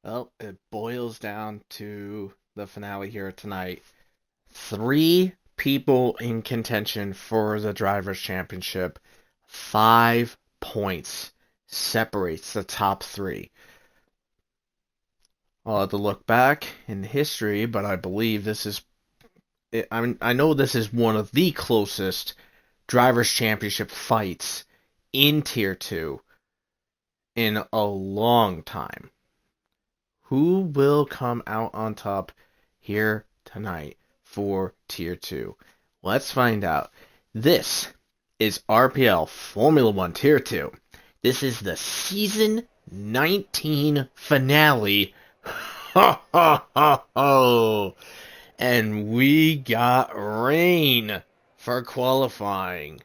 Well, it boils down to the finale here tonight. Three people in contention for the Drivers' Championship. 5 points separates the top three. I'll have to look back in history, but I believe this is. I know this is one of the closest Drivers' Championship fights in Tier 2 in a long time. Who will come out on top here tonight for Tier 2? Let's find out. This is RPL Formula 1 Tier 2. This is the Season 19 finale. Ha ha ha ha! And we got rain for qualifying.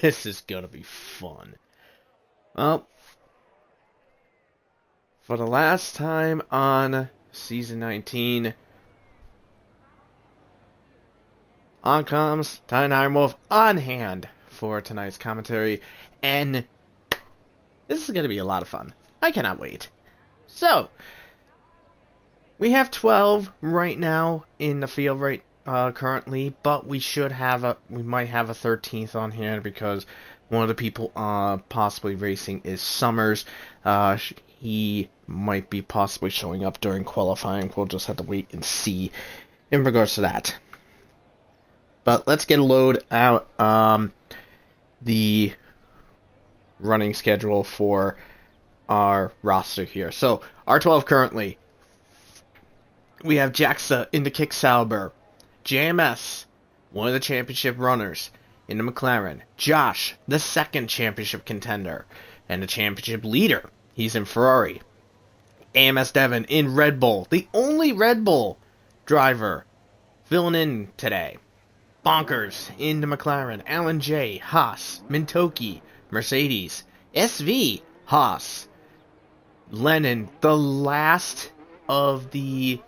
This is gonna be fun. Well, for the last time on Season 19, on comes Ironwolf on hand for tonight's commentary, and this is going to be a lot of fun. I cannot wait. So, we have 12 right now in the field currently, but we might have a 13th on hand because one of the people possibly racing is Summers. He might be possibly showing up during qualifying. We'll just have to wait and see in regards to that. But let's get a load out the running schedule for our roster here. So, R12 currently, we have Jaxa in the Kick Sauber, JMS, one of the championship runners, in the McLaren, Josh, the second championship contender, and the championship leader. He's in Ferrari. AMS Devon in Red Bull, the only Red Bull driver filling in today. Bonkers in the McLaren, Alan J, Haas, Mintoki, Mercedes, SV, Haas, Lennon, the last of the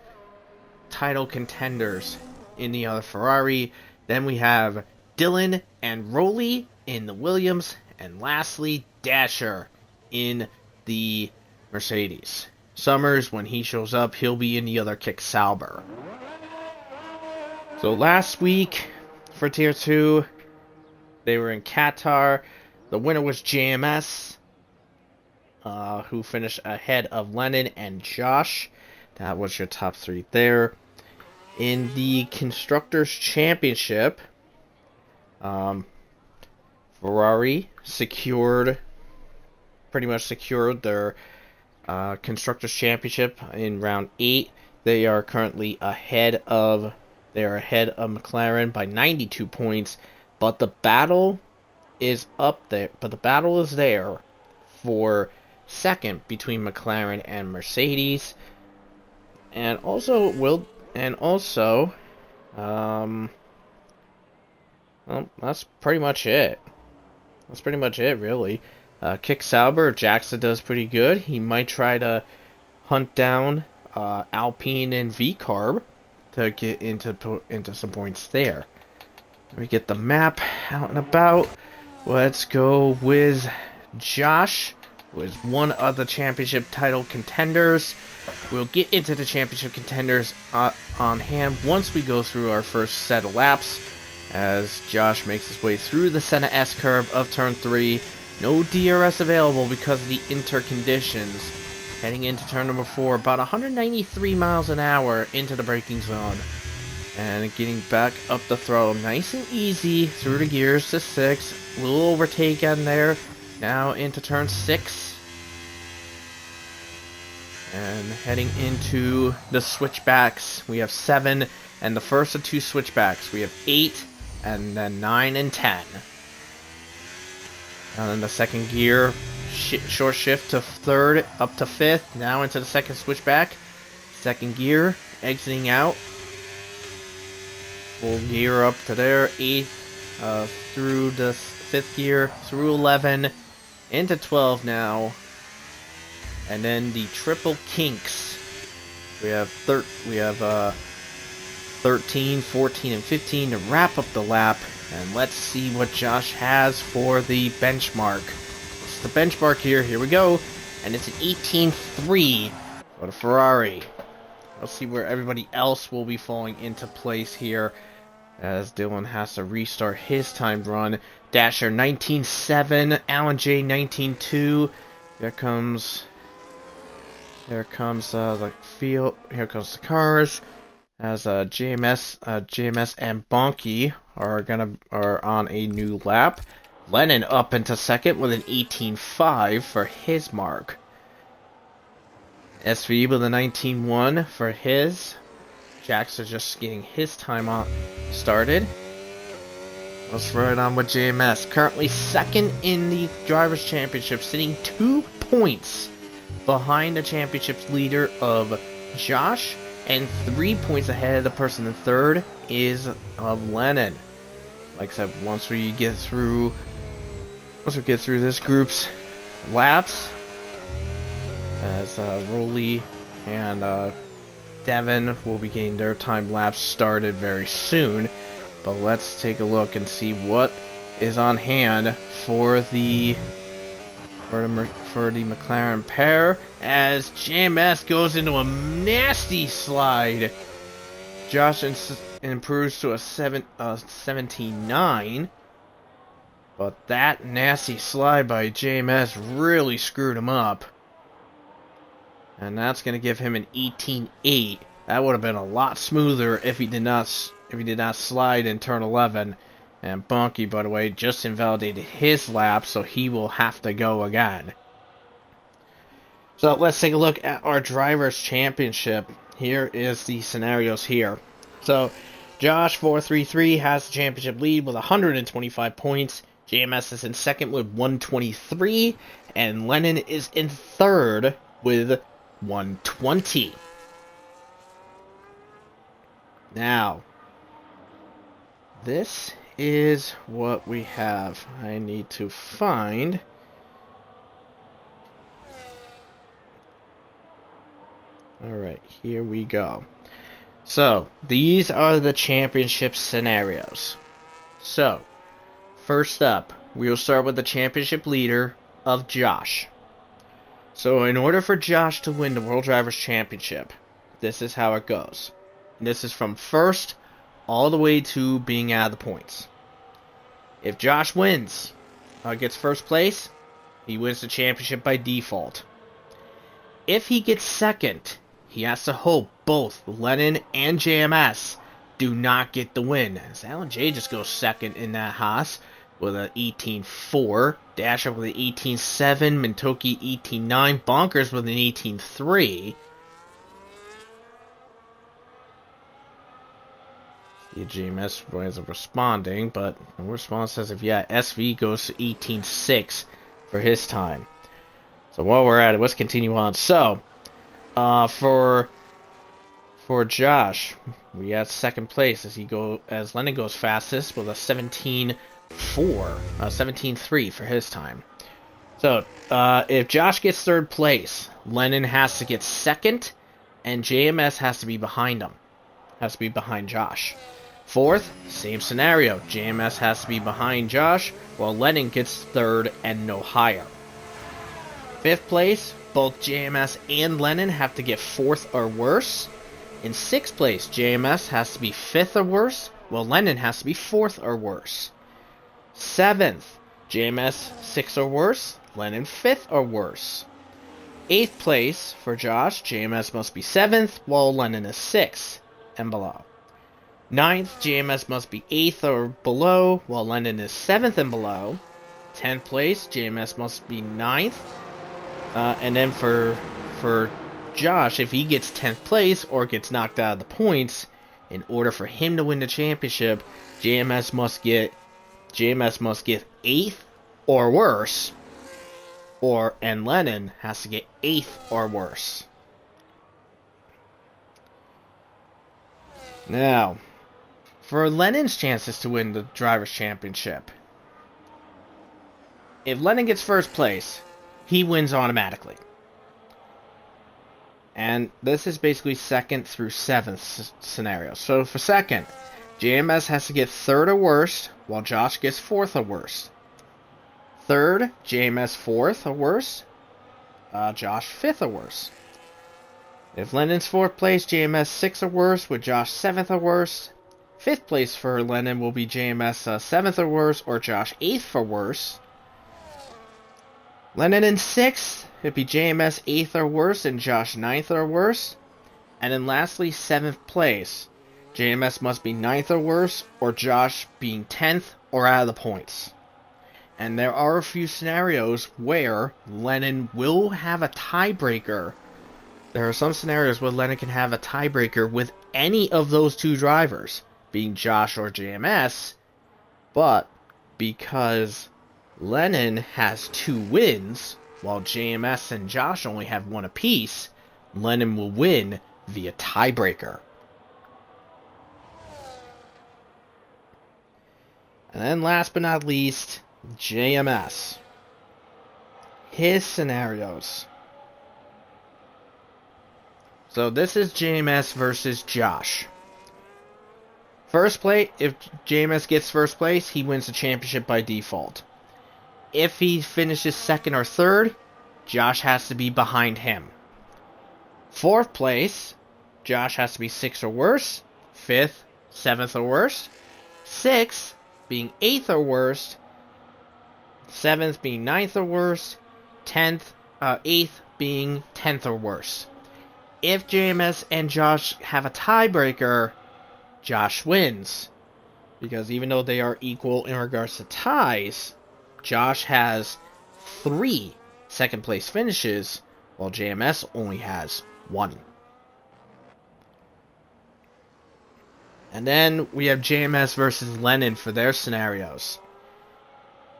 title contenders in the other Ferrari. Then we have Dylan and Rowley in the Williams, and lastly Dasher in the Mercedes. Summers, when he shows up, he'll be in the other Kick Sauber. So last week for Tier 2, they were in Qatar. The winner was JMS, who finished ahead of Lennon and Josh. That was your top three there. In the Constructors' Championship, Ferrari pretty much secured their Constructors' Championship in round 8. They are currently ahead of McLaren by 92 points, but the battle is up there. But the battle is there for second between McLaren and Mercedes, and also well, that's pretty much it. That's pretty much it, really. Kick Sauber, Jackson does pretty good. He might try to hunt down Alpine and V-Carb to get into some points there. Let me get the map out and about. Let's go with Josh, who is one of the championship title contenders. We'll get into the championship contenders on hand once we go through our first set of laps, as Josh makes his way through the Senna S curve of turn 3. No DRS available because of the interconditions. Heading into turn number 4, about 193 miles an hour into the braking zone. And getting back up the throttle nice and easy through the gears to 6. A little overtake on there. Now into turn 6. And heading into the switchbacks, we have 7. And the first of 2 switchbacks, we have 8. And then 9 and 10. And then the second gear, short shift to 3rd, up to 5th. Now into the second switchback. Second gear, exiting out. Full gear up to there. 8th, through the 5th gear, through 11, into 12 now. And then the triple kinks. We have 13, 14, and 15 to wrap up the lap. And let's see what Josh has for the benchmark. It's the benchmark here. Here we go. And it's an 18.3 But a Ferrari. Let's see where everybody else will be falling into place here, as Dylan has to restart his timed run. Dasher 19.7, Alan J 19.2. Here comes the field. Here comes the cars. As JMS and Bonky are on a new lap. Lennon up into second with an 18.5 for his mark. SV with a 19.1 for his. Jax is just getting his time started. Let's ride on with JMS. Currently second in the Drivers' Championship, sitting 2 points behind the championship's leader of Josh, and 3 points ahead of the person in third is of Lennon. Like I said, once we get through this group's laps, as Rolly and Devin will be getting their time laps started very soon. But let's take a look and see what is on hand for the McLaren pair, as JMS goes into a nasty slide. Josh improves to a 17.9, but that nasty slide by JMS really screwed him up. And that's going to give him an 18.8. That would have been a lot smoother if he did not slide in turn 11. And Bonky, by the way, just invalidated his lap, so he will have to go again. So let's take a look at our Drivers' Championship. Here is the scenarios here. So Josh 433 has the championship lead with 125 points. JMS is in second with 123, and Lennon is in third with 120. Now, this is what we have. I need to find... Alright, here we go. So, these are the championship scenarios. So, first up, we will start with the championship leader of Josh. So, in order for Josh to win the World Drivers' Championship, this is how it goes. And this is from first all the way to being out of the points. If Josh wins, gets first place, he wins the championship by default. If he gets second, he has to hope both Lennon and JMS do not get the win, as Alan J just goes second in that Haas with an 18.4, Dasher with an 18.7, Mintoki 18.9, Bonkers with an 18.3. The JMS wasn't responding, but the response says if SV goes to 18.6 for his time. So while we're at it, let's continue on. So, for Josh, we have second place as Lennon goes fastest with a 17.3 for his time. So, if Josh gets third place, Lennon has to get second, and JMS has to be behind him. Has to be behind Josh. Fourth, same scenario. JMS has to be behind Josh, while Lennon gets third and no higher. Fifth place, both JMS and Lennon have to get fourth or worse. In sixth place, JMS has to be fifth or worse, while Lennon has to be fourth or worse. Seventh, JMS sixth or worse, Lennon fifth or worse. Eighth place for Josh, JMS must be seventh, while Lennon is sixth and below. Ninth, JMS must be 8th or below, while Lennon is 7th and below. 10th place, JMS must be 9th. And then for Josh, if he gets 10th place or gets knocked out of the points, in order for him to win the championship, JMS must get 8th or worse, and Lennon has to get 8th or worse. Now, for Lennon's chances to win the Drivers' Championship, if Lennon gets first place, he wins automatically. And this is basically second through seventh scenario. So for second, JMS has to get third or worse, while Josh gets fourth or worse. Third, JMS fourth or worse, Josh fifth or worse. If Lennon's 4th place, JMS 6th or worse, with Josh 7th or worse. 5th place for Lennon will be JMS 7th or worse, or Josh 8th or worse. Lennon in 6th, it'd be JMS 8th or worse, and Josh 9th or worse. And then lastly, 7th place. JMS must be 9th or worse, or Josh being 10th or out of the points. And there are a few scenarios where Lennon will have a tiebreaker. There are some scenarios where Lennon can have a tiebreaker with any of those two drivers, being Josh or JMS, but because Lennon has 2 wins, while JMS and Josh only have 1 apiece, Lennon will win via tiebreaker. And then last but not least, JMS. His scenarios. So this is JMS versus Josh. First place, if JMS gets 1st place, he wins the championship by default. If he finishes 2nd or 3rd, Josh has to be behind him. 4th place, Josh has to be 6th or worse. 5th, 7th or worse. 6th, being 8th or worse. 7th being 9th or worse. 8th being 10th or worse. If JMS and Josh have a tiebreaker, Josh wins. Because even though they are equal in regards to ties, Josh has 3 second place finishes, while JMS only has 1. And then we have JMS versus Lennon for their scenarios.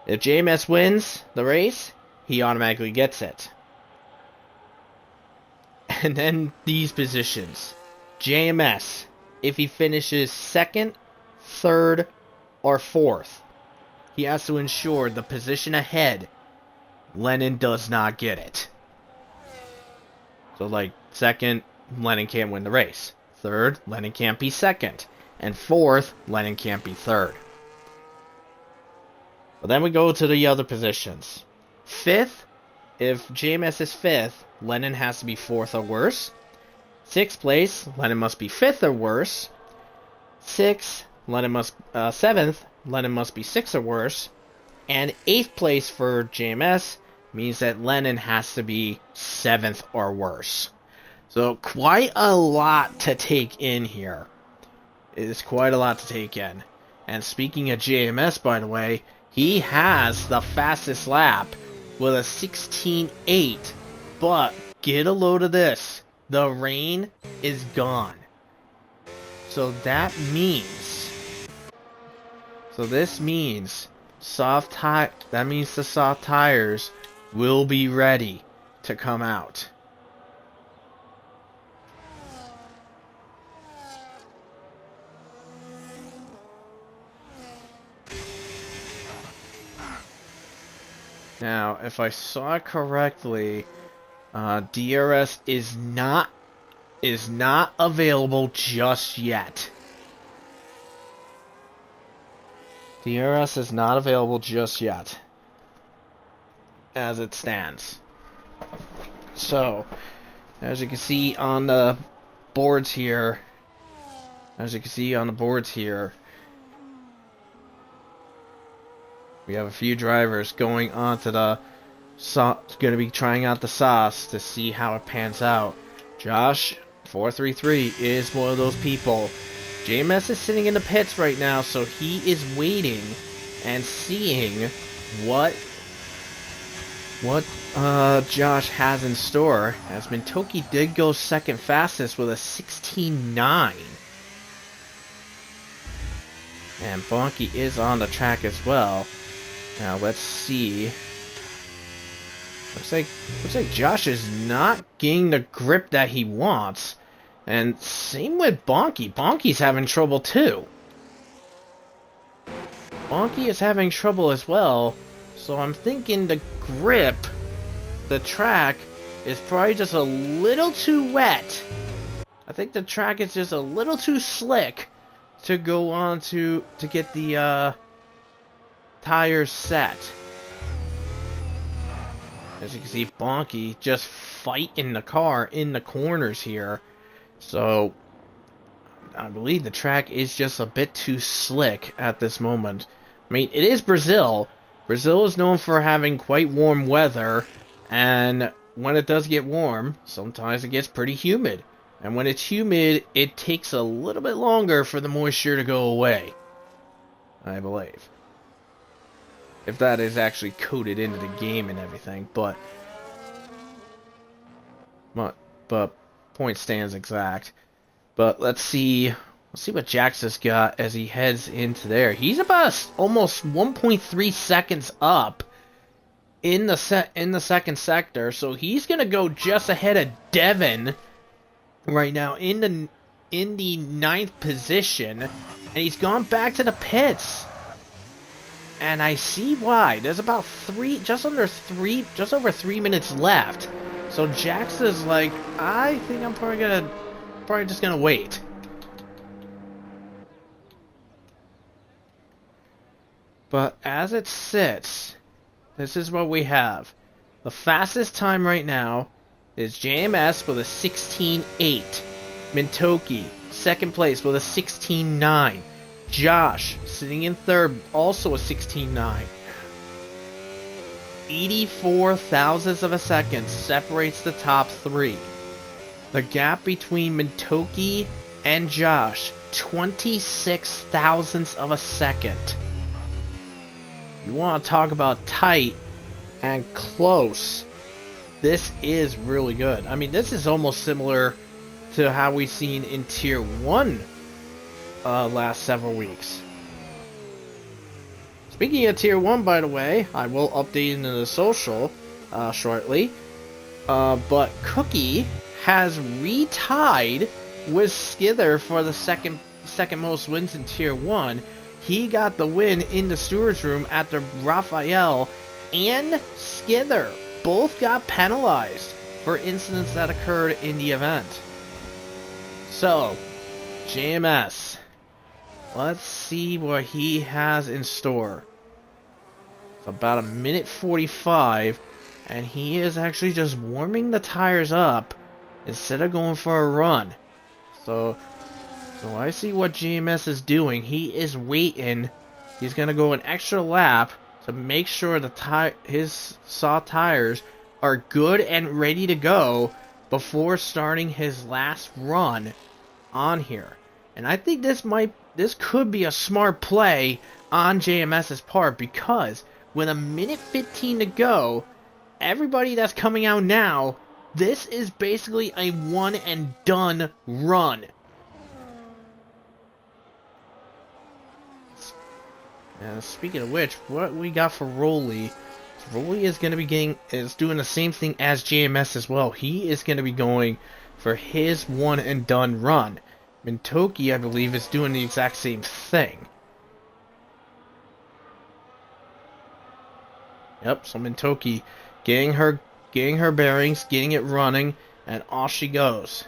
If JMS wins the race, he automatically gets it. And then these positions. JMS, if he finishes 2nd, 3rd, or 4th, he has to ensure the position ahead, Lennon does not get it. So like 2nd, Lennon can't win the race. 3rd, Lennon can't be 2nd. And 4th, Lennon can't be 3rd. But then we go to the other positions. 5th, if JMS is 5th, Lennon has to be 4th or worse. 6th place, Lennon must be 5th or worse. 7th, Lennon must be 6th or worse. And 8th place for JMS means that Lennon has to be 7th or worse. So quite a lot to take in here. It is quite a lot to take in. And speaking of JMS, by the way, he has the fastest lap with a 16.8. But get a load of this. The rain is gone. So that means... this means the soft tires will be ready to come out. Now, if I saw it correctly, DRS is not available just yet. DRS is not available just yet, as it stands. So, as you can see on the boards here, we have a few drivers going on to the going to be trying out the sauce to see how it pans out. Josh 433 is one of those people. JMS is sitting in the pits right now, so he is waiting and seeing what Josh has in store. As Mintoki did go 2nd fastest with a 16.9. And Bonky is on the track as well. Now let's see. Looks like Josh is not getting the grip that he wants. And same with Bonky. Bonky's having trouble too. Bonky is having trouble as well. So I'm thinking the grip, the track, is probably just a little too wet. I think the track is just a little too slick to go on to get the tires set. As you can see, Bonky just fighting the car in the corners here. So, I believe the track is just a bit too slick at this moment. I mean, it is Brazil. Brazil is known for having quite warm weather, and when it does get warm, sometimes it gets pretty humid. And when it's humid, it takes a little bit longer for the moisture to go away, I believe. If that is actually coded into the game and everything, but point stands exact. But let's see what Jax has got as he heads into there. He's about almost 1.3 seconds up in the second sector, so he's gonna go just ahead of Devin right now in the ninth position, and he's gone back to the pits. And I see why. There's about just over 3 minutes left. So Jax is like, I think I'm probably just gonna wait. But as it sits, this is what we have. The fastest time right now is JMS with a 16.8. Mintoki, second place with a 16.9. Josh, sitting in third, also a 16.9. 84 thousandths of a second separates the top three. The gap between Mintoki and Josh, 26 thousandths of a second. You want to talk about tight and close. This is really good. I mean, this is almost similar to how we've seen in Tier 1 last several weeks. Speaking of Tier 1, by the way, I will update into the social shortly. But Cookie has retied with Skither for the second most wins in Tier 1. He got the win in the Stewards Room after Raphael and Skither both got penalized for incidents that occurred in the event. So, JMS, let's see what he has in store. It's about a minute 45, and he is actually just warming the tires up instead of going for a run. So I see what JMS is doing. He is waiting. He's going to go an extra lap to make sure his soft tires are good and ready to go before starting his last run on here. And I think this could be a smart play on JMS's part, because with a minute 15 to go, everybody that's coming out now, this is basically a one and done run. And speaking of which, what we got for Rolly? Rolly is going to be doing the same thing as JMS as well. He is going to be going for his one and done run. Mintoki, I believe, is doing the exact same thing. Yep, so Mintoki getting her bearings, getting it running, and off she goes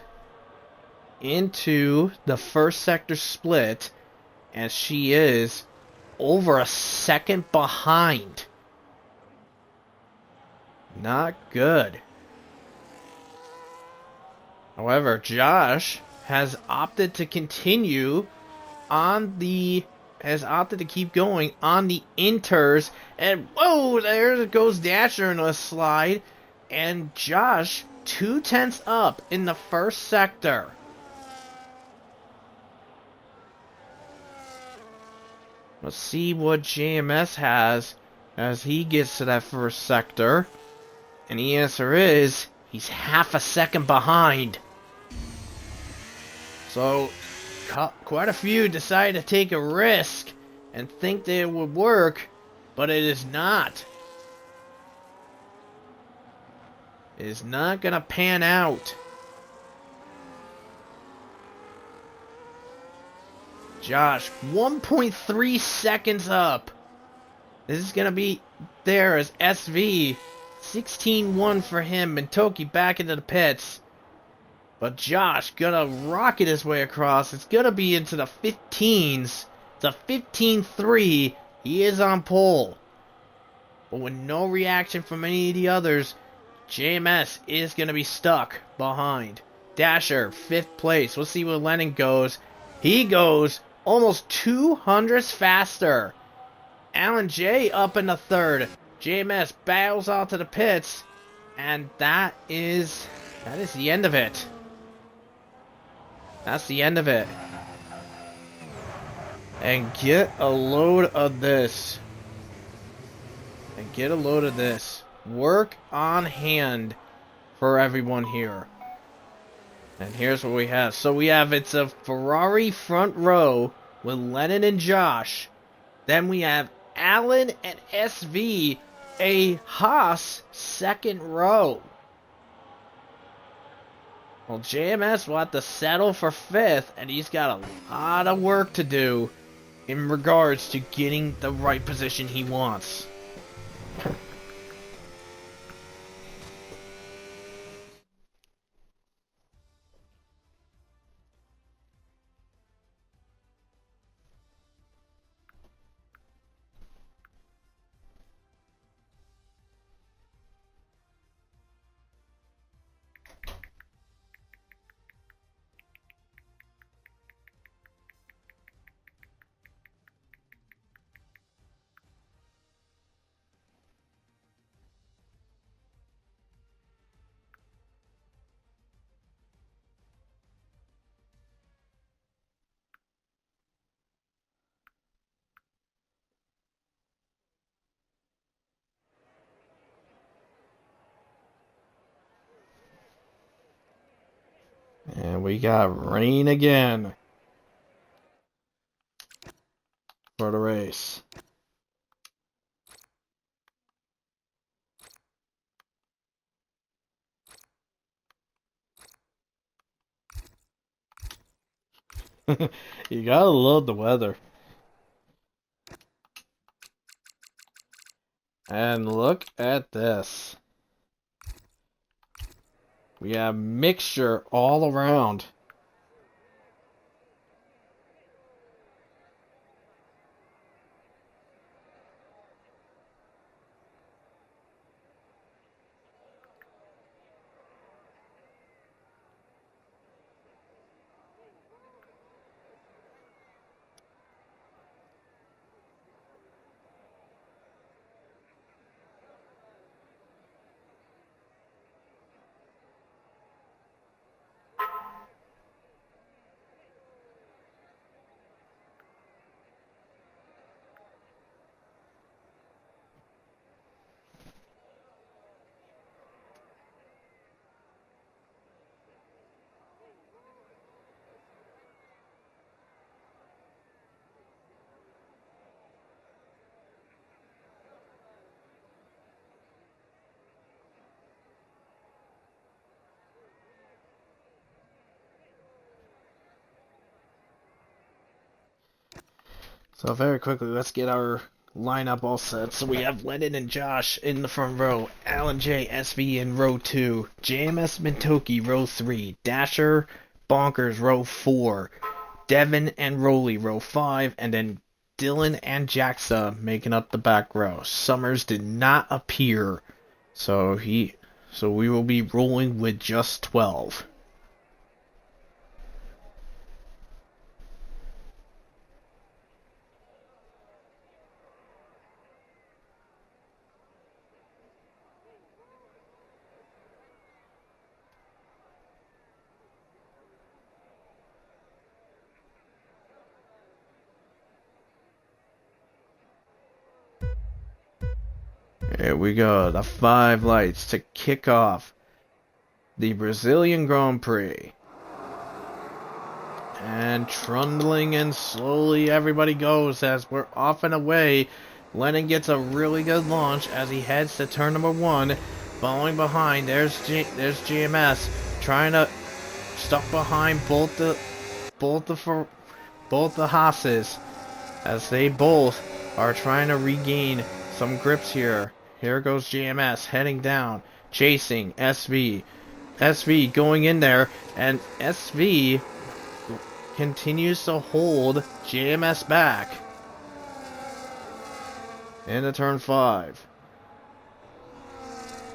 into the first sector split, and she is over a second behind. Not good. However, Josh has opted to continue on the keep going on the inters, and whoa, there goes Dasher in a slide, and Josh 2/10 up in the first sector. Let's see what JMS has as he gets to that first sector. And the answer is, he's half a second behind. So, quite a few decided to take a risk and think that it would work, but it is not. It is not going to pan out. Josh, 1.3 seconds up. This is going to be there as SV. 16-1 for him. Mintoki back into the pits. But Josh gonna rocket his way across. It's gonna be into the 15s. It's a 15-3. He is on pole. But with no reaction from any of the others, JMS is going to be stuck behind. Dasher, 5th place. We'll see where Lennon goes. He goes almost 200s faster. Alan J up in the 3rd. JMS battles out to the pits. And that is the end of it. That's the end of it. And get a load of this. Work on hand for everyone here. And here's what we have. So we have, it's a Ferrari front row with Lennon and Josh. Then we have Alan and SV, a Haas second row. Well, JMS will have to settle for 5th, and he's got a lot of work to do in regards to getting the right position he wants. And we got rain again for the race. You gotta love the weather. And look at this. We have mixture all around. So very quickly, let's get our lineup all set. So we have Lennon and Josh in the front row, Alan J, SV in row 2, JMS Mintoki row 3, Dasher, Bonkers row 4, Devin and Rowley row 5, and then Dylan and Jaxa making up the back row. Summers did not appear, so we will be rolling with just 12. Here we go, the 5 lights to kick off the Brazilian Grand Prix. And trundling and slowly everybody goes as we're off and away. Lennon gets a really good launch as he heads to turn number 1. Following behind, there's GMS trying to stuck behind both the Haas's as they both are trying to regain some grips here. Here goes GMS heading down, chasing SV. SV going in there, and SV continues to hold JMS back into turn 5.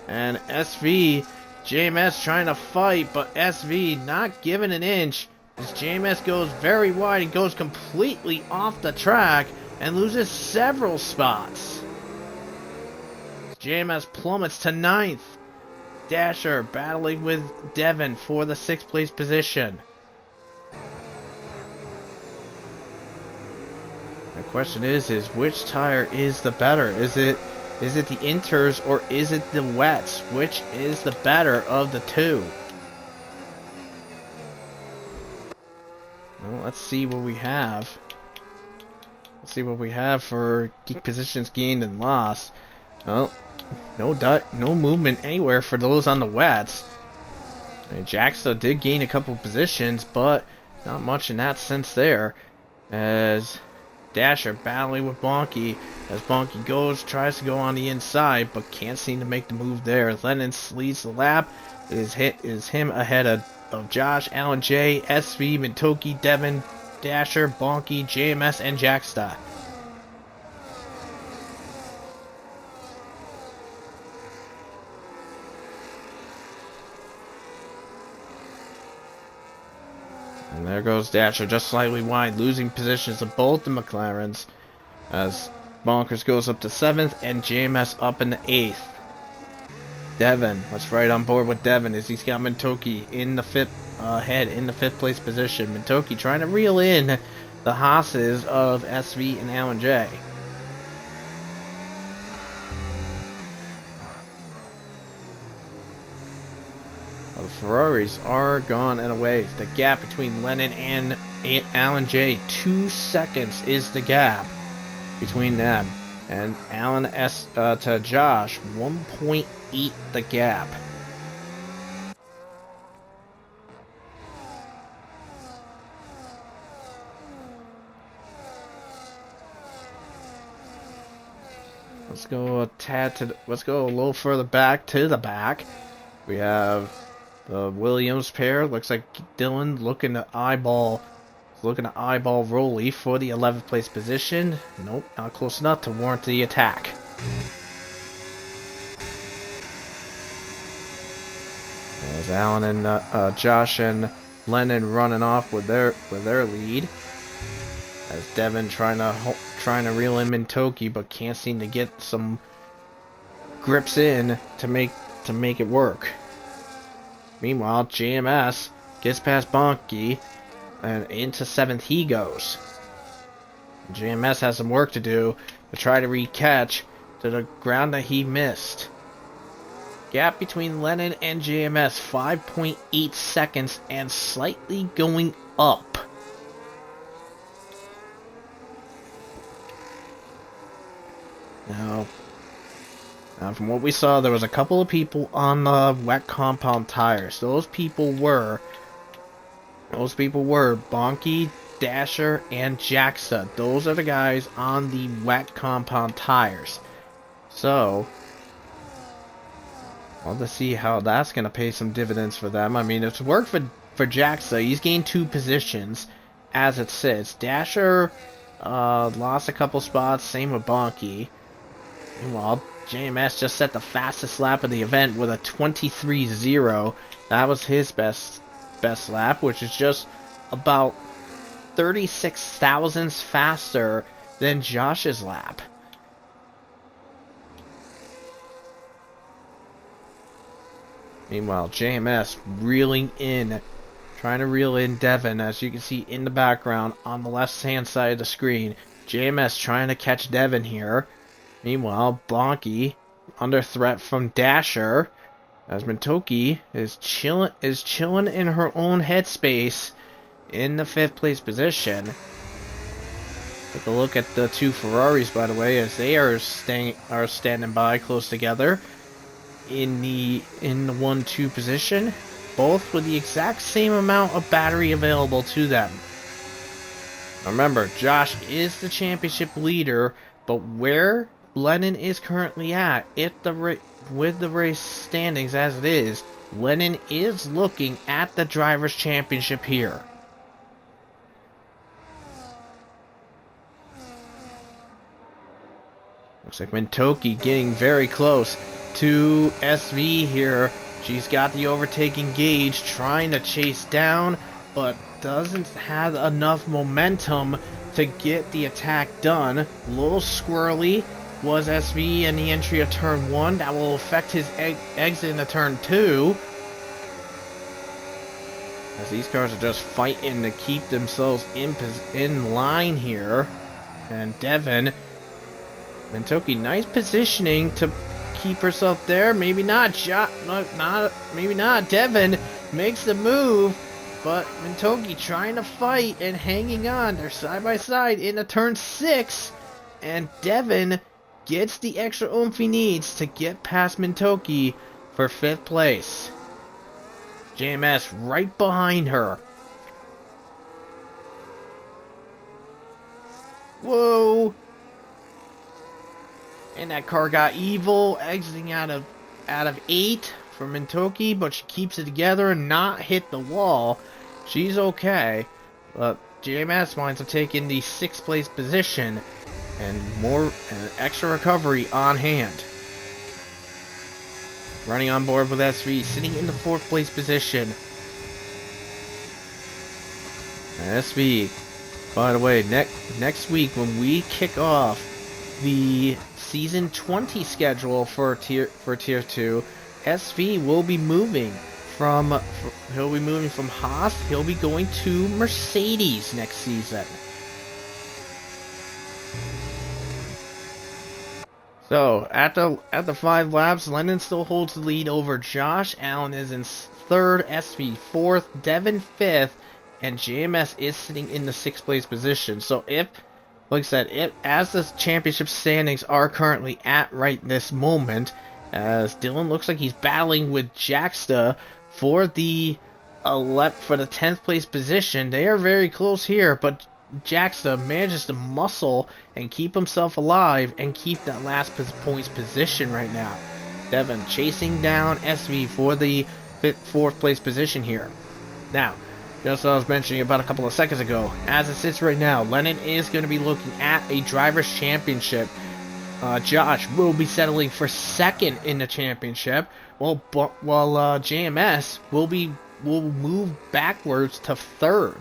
And SV, JMS trying to fight, but SV not giving an inch as JMS goes very wide and goes completely off the track and loses several spots. JMS plummets to 9th. Dasher battling with Devin for the 6th place position. The question is which tire is the better? Is it the inters or is it the wets? Which is the better of the two? Well, let's see what we have. Let's see what we have for positions gained and lost. Well, no movement anywhere for those on the wets. And Jackson did gain a couple positions, but not much in that sense there. As Dasher battling with Bonky, as Bonky tries to go on the inside, but can't seem to make the move there. Lennon leads the lap. Is him ahead of Josh, Alan J, SV, Mintoki, Devin, Dasher, Bonky, JMS, and Jacksta. And there goes Dasher, just slightly wide, losing positions of both the McLarens, as Bonkers goes up to 7th and JMS up in the 8th. Devin, let's right on board with Devin as he's got Mintoki in the 5th, in the 5th place position. Mintoki trying to reel in the Haas's of SV and Alan J. The Ferraris are gone and away. The gap between Lennon and Alan J, 2 seconds is the gap between them. And Alan S to Josh, 1.8 the gap. Let's go let's go a little further back to the back. We have the Williams pair. Looks like Dylan looking to eyeball Rolly for the 11th place position. Nope, not close enough to warrant the attack. As Alan and Josh and Lennon running off with their lead. As Devin trying to reel in Mintoki, but can't seem to get some grips in to make it work. Meanwhile, JMS gets past Bonky, and into 7th he goes. JMS has some work to do to try to recatch to the ground that he missed. Gap between Lennon and JMS, 5.8 seconds, and slightly going up. Now, from what we saw, there was a couple of people on the wet compound tires. Those people were Bonky, Dasher, and Jackson. Those are the guys on the wet compound tires. So, I'll have to see how that's going to pay some dividends for them. I mean, it's worked for Jackson. He's gained 2 positions as it sits. Dasher lost a couple spots, same with Bonky. Meanwhile, JMS just set the fastest lap of the event with a 23.0. That was his best lap, which is just about 36 thousandths faster than Josh's lap. Meanwhile, JMS trying to reel in Devin, as you can see in the background on the left-hand side of the screen. JMS trying to catch Devin here. Meanwhile, Bonky under threat from Dasher, as Mintoki is chilling in her own headspace in the 5th place position. Take a look at the 2 Ferraris, by the way, as they are standing by close together in the 1-2 position, both with the exact same amount of battery available to them. Remember, Josh is the championship leader, but where Lennon is currently at, with the race standings as it is, Lennon is looking at the Drivers' Championship here. Looks like Mintoki getting very close. to SV here. She's got the overtaking gauge, trying to chase down, but doesn't have enough momentum to get the attack done. A little squirrely was SV in the entry of turn 1. That will affect his exit into turn 2. As these cars are just fighting to keep themselves in line here. And Devin, Mintoki, nice positioning to keep herself there. Maybe not. Maybe not. Devin makes the move, but Mintoki trying to fight and hanging on. They're side by side into turn 6, and Devin gets the extra oomph he needs to get past Mintoki for 5th place. JMS right behind her. Whoa! And that car got evil, exiting out of 8 for Mintoki, but she keeps it together and not hit the wall. She's okay, but JMS winds up taking the 6th place position and extra recovery on hand. Running on board with SV, sitting in the 4th place position. And SV, by the way, next week when we kick off the Season 20 schedule for Tier 2, SV will be moving from Haas. He'll be going to Mercedes next season. So at the 5 laps, Lennon still holds the lead over Josh. Allen is in 3rd, SV 4th, Devin 5th, and JMS is sitting in the 6th place position. So like I said, as the championship standings are currently at right this moment, as Dylan looks like he's battling with Jaxta for the 10th place position. They are very close here, but Jaxta manages to muscle and keep himself alive and keep that last points position right now. Devin chasing down SV for the 4th place position here. Now, just as I was mentioning about a couple of seconds ago, as it sits right now, Lennon is going to be looking at a driver's championship. Josh will be settling for 2nd in the championship, while JMS will move backwards to 3rd.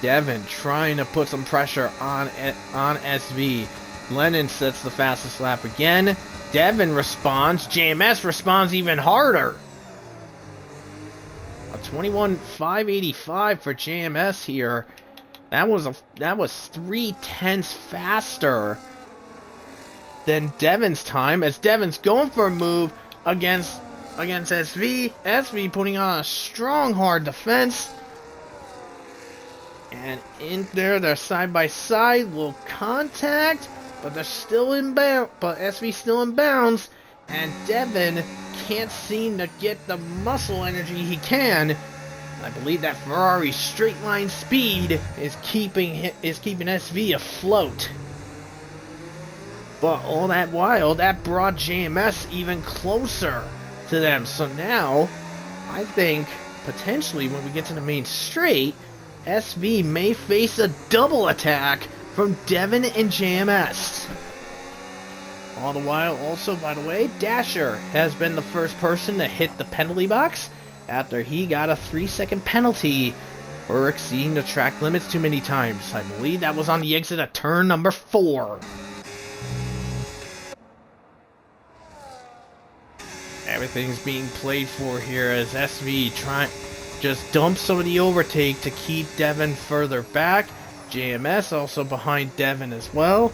Devin trying to put some pressure on SV. Lennon sets the fastest lap again. Devin responds. JMS responds even harder. A 21.585 for JMS here. That was 0.3 faster than Devin's time, as Devin's going for a move against SV. SV putting on a strong, hard defense. And in there, they're side by side, little contact, but they're still in bounds. But SV still in bounds, and Devin can't seem to get the muscle energy he can. I believe that Ferrari straight line speed is keeping SV afloat. But all that while, that brought JMS even closer to them. So now, I think potentially when we get to the main straight, SV may face a double attack from Devin and JMS. All the while, also, by the way, Dasher has been the first person to hit the penalty box after he got a 3-second penalty for exceeding the track limits too many times. I believe that was on the exit of turn number 4. Everything's being played for here as SV just dumps some of the overtake to keep Devin further back. JMS also behind Devin as well.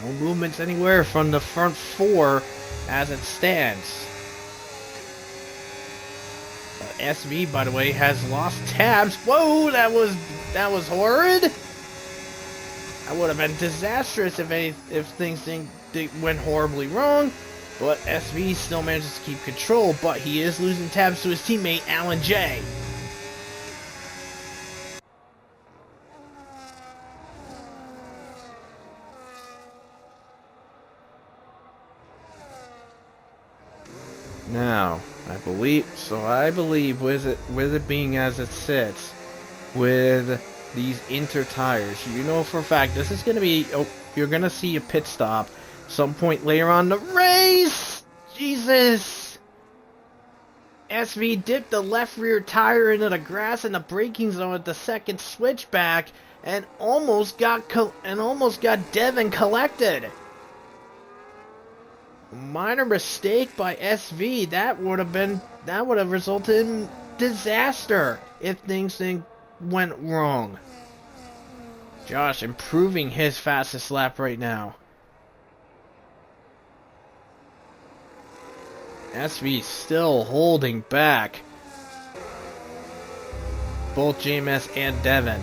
No movements anywhere from the front 4 as it stands. SV, by the way, has lost tabs. Whoa, that was horrid. That would have been disastrous if things went horribly wrong. But SV still manages to keep control, but he is losing tabs to his teammate, Alan J. Now, I believe with it being as it sits, with these inter tires. You know for a fact this is going to be... Oh, you're going to see a pit stop some point later on the race! Jesus! SV dipped the left rear tire into the grass in the braking zone at the second switchback and almost got Devin collected. Minor mistake by SV. That would have resulted in disaster if things went wrong. Josh improving his fastest lap right now. SV still holding back both JMS and Devin.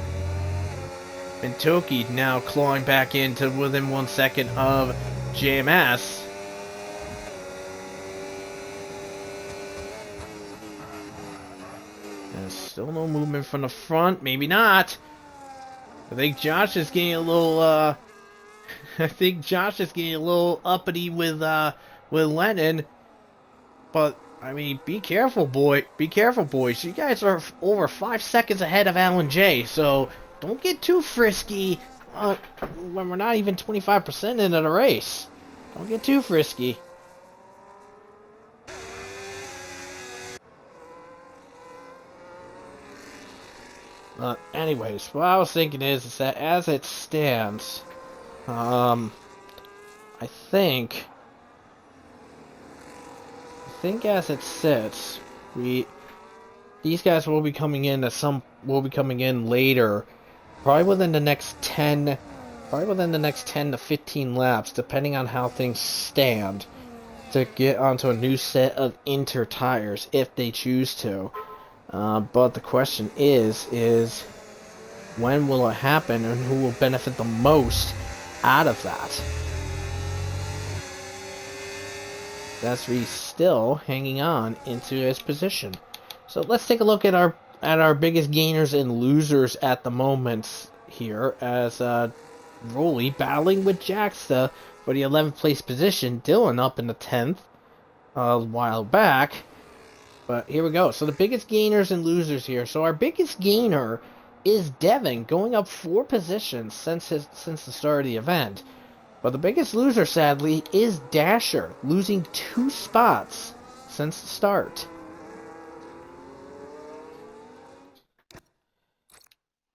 Mintoki now clawing back into within 1 second of JMS. There's still no movement from the front. Maybe not. I think Josh is getting a little uppity with Lennon. But I mean, be careful, boy. Be careful, boys. You guys are over 5 seconds ahead of Alan J. So don't get too frisky when we're not even 25% into the race. Don't get too frisky. Anyways, what I was thinking is that as it stands, I think as it sits, these guys will be coming in later, probably within the next 10 to 15 laps, depending on how things stand, to get onto a new set of inter tires if they choose to. But the question is when will it happen and who will benefit the most out of that? That's really still hanging on into his position. So let's take a look at our biggest gainers and losers at the moment here, as Rolly battling with Jaxta for the 11th place position. Dylan up in the 10th a while back. But here we go. So the biggest gainers and losers here. So our biggest gainer is Devin, going up 4 positions since the start of the event. But the biggest loser, sadly, is Dasher, losing 2 spots since the start.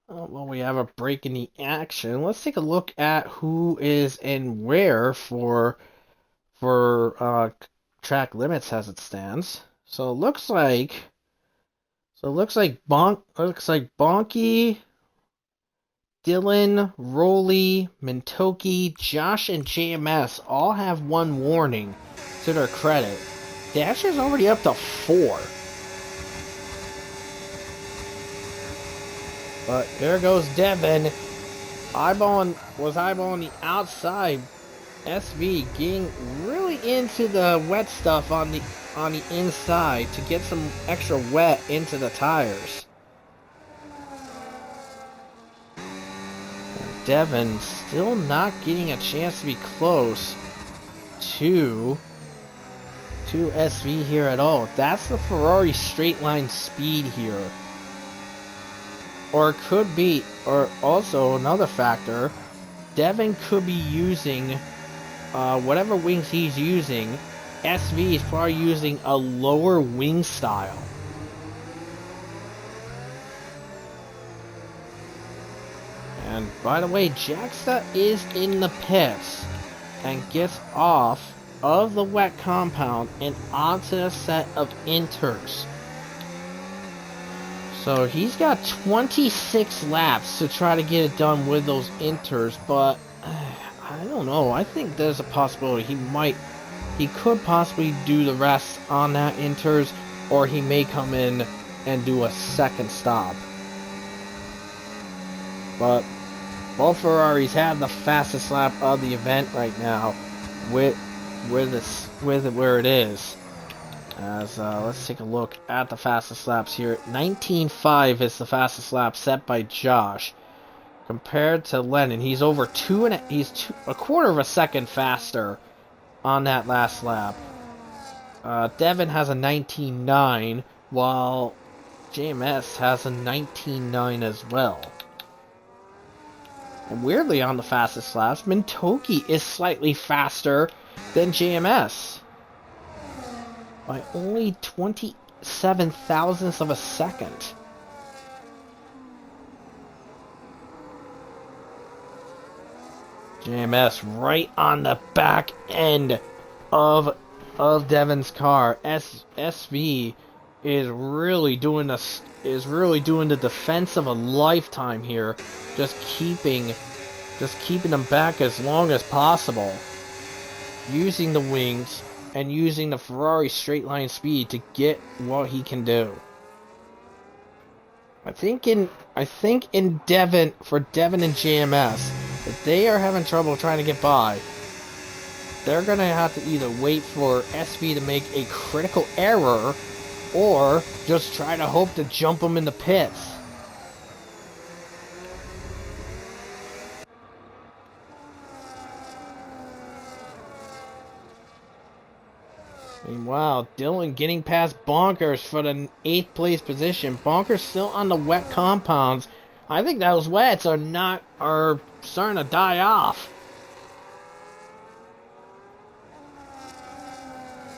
Well, we have a break in the action. Let's take a look at who is and where for track limits as it stands. So it looks like Bonky, Dylan, Rolly, Mintoki, Josh, and JMS all have 1 warning to their credit. Dasher's already up to 4. But there goes Devin. Eyeballing the outside. SV getting really into the wet stuff on the inside to get some extra wet into the tires. And Devin still not getting a chance to be close to SV here at all. That's the Ferrari straight line speed here. Or it could be, or also another factor, Devin could be using whatever wings he's using. SV is probably using a lower wing style. And by the way, Jaxta is in the pits and gets off of the wet compound and onto a set of inters. So he's got 26 laps to try to get it done with those inters, but I don't know. I think there's a possibility he could possibly do the rest on that inters, or he may come in and do a second stop. But both Ferraris have the fastest lap of the event right now, with where it is. As let's take a look at the fastest laps here. 19.5 is the fastest lap set by Josh, compared to Lennon. He's over a quarter of a second faster on that last lap. Devin has a 19.9, while JMS has a 19.9 as well. And weirdly, on the fastest laps, Mintoki is slightly faster than JMS by only 27 thousandths of a second. JMS right on the back end of Devin's car. SV is really doing the defense of a lifetime here, just keeping them back as long as possible, using the wings and using the Ferrari straight line speed to get what he can do. I think in Devin and JMS, if they are having trouble trying to get by, they're gonna have to either wait for SV to make a critical error or just try to hope to jump them in the pits. Meanwhile, Dylan getting past Bonkers for the 8th place position. Bonkers still on the wet compounds. I think those wets are starting to die off.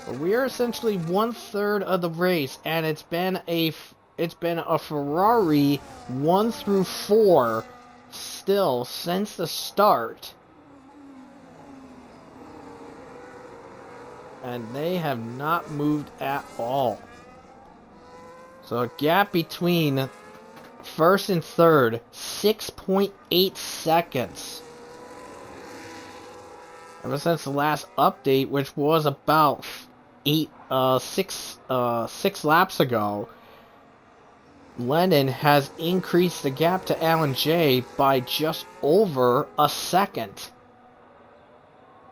But we are essentially 1/3 of the race, and it's been a Ferrari 1 through 4 still since the start. And they have not moved at all. So a gap between first and third, 6.8 seconds. Ever since the last update, which was about 6 laps ago, Lennon has increased the gap to Alan J by just over a second.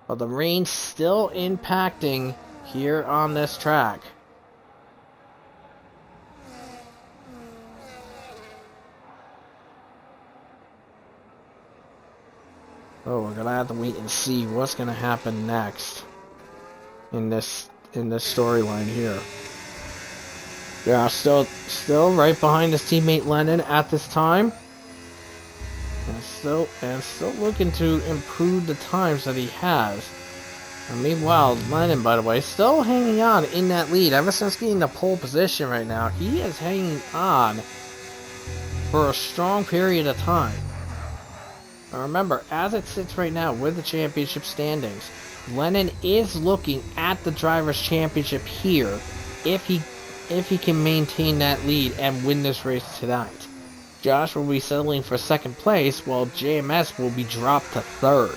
But the rain's still impacting here on this track. Oh, we're gonna have to wait and see what's gonna happen next in this storyline here. Yeah, still right behind his teammate Lennon at this time. And still looking to improve the times that he has. And meanwhile, Lennon, by the way, still hanging on in that lead. Ever since getting the pole position right now, he is hanging on for a strong period of time. Now remember, as it sits right now with the championship standings, Lennon is looking at the Drivers' Championship here if he can maintain that lead and win this race tonight. Josh will be settling for second place, while JMS will be dropped to third.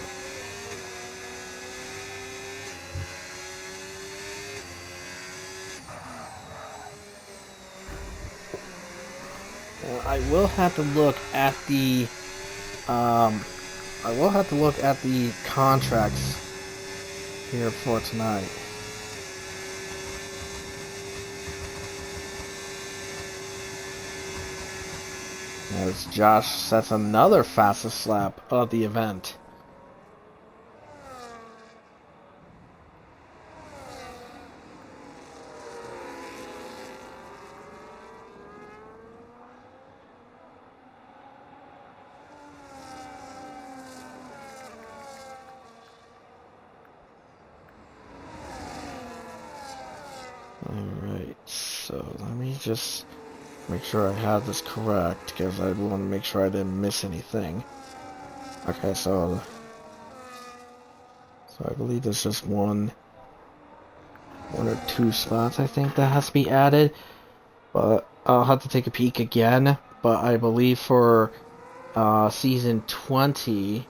I will have to look at the contracts here for tonight. As Josh sets another fastest lap of the event. Alright, so let me just make sure I have this correct, because I want to make sure I didn't miss anything. Okay, so I believe there's just one or two spots I think that has to be added, but I'll have to take a peek again. But I believe for season 20,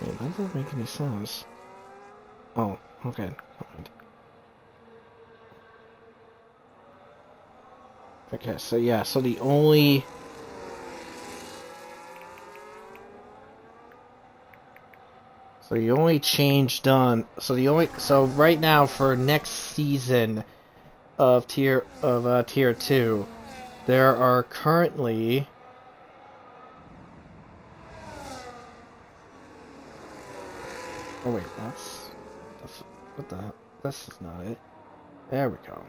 wait, that doesn't make any sense. Oh, okay. Okay, so yeah, so the only change done, so right now for next season of tier 2, there are currently oh wait, that's What the hell? This is not it. There we go.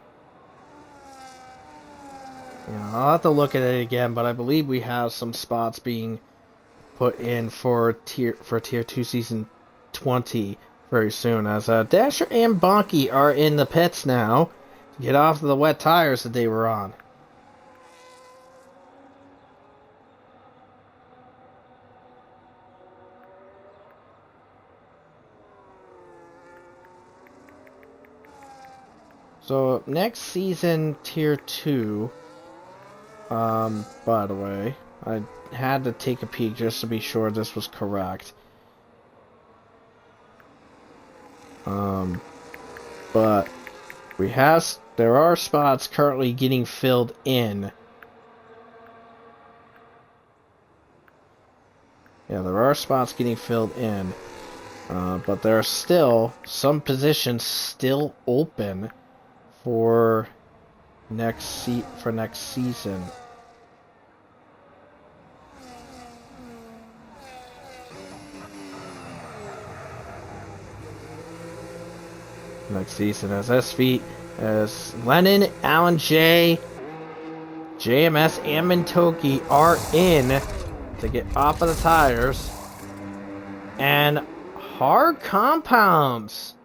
Yeah, I'll have to look at it again, but I believe we have some spots being put in for tier 2 season 20 very soon, as Dasher and Bonky are in the pits now to get off the wet tires that they were on. So next season tier 2, by the way, I had to take a peek just to be sure this was correct. But there are spots currently getting filled in. Yeah, there are spots getting filled in. But there are still some positions still open for next season. Next season as Lennon, Alan J, JMS, and Mintoki are in to get off of the tires, and hard compounds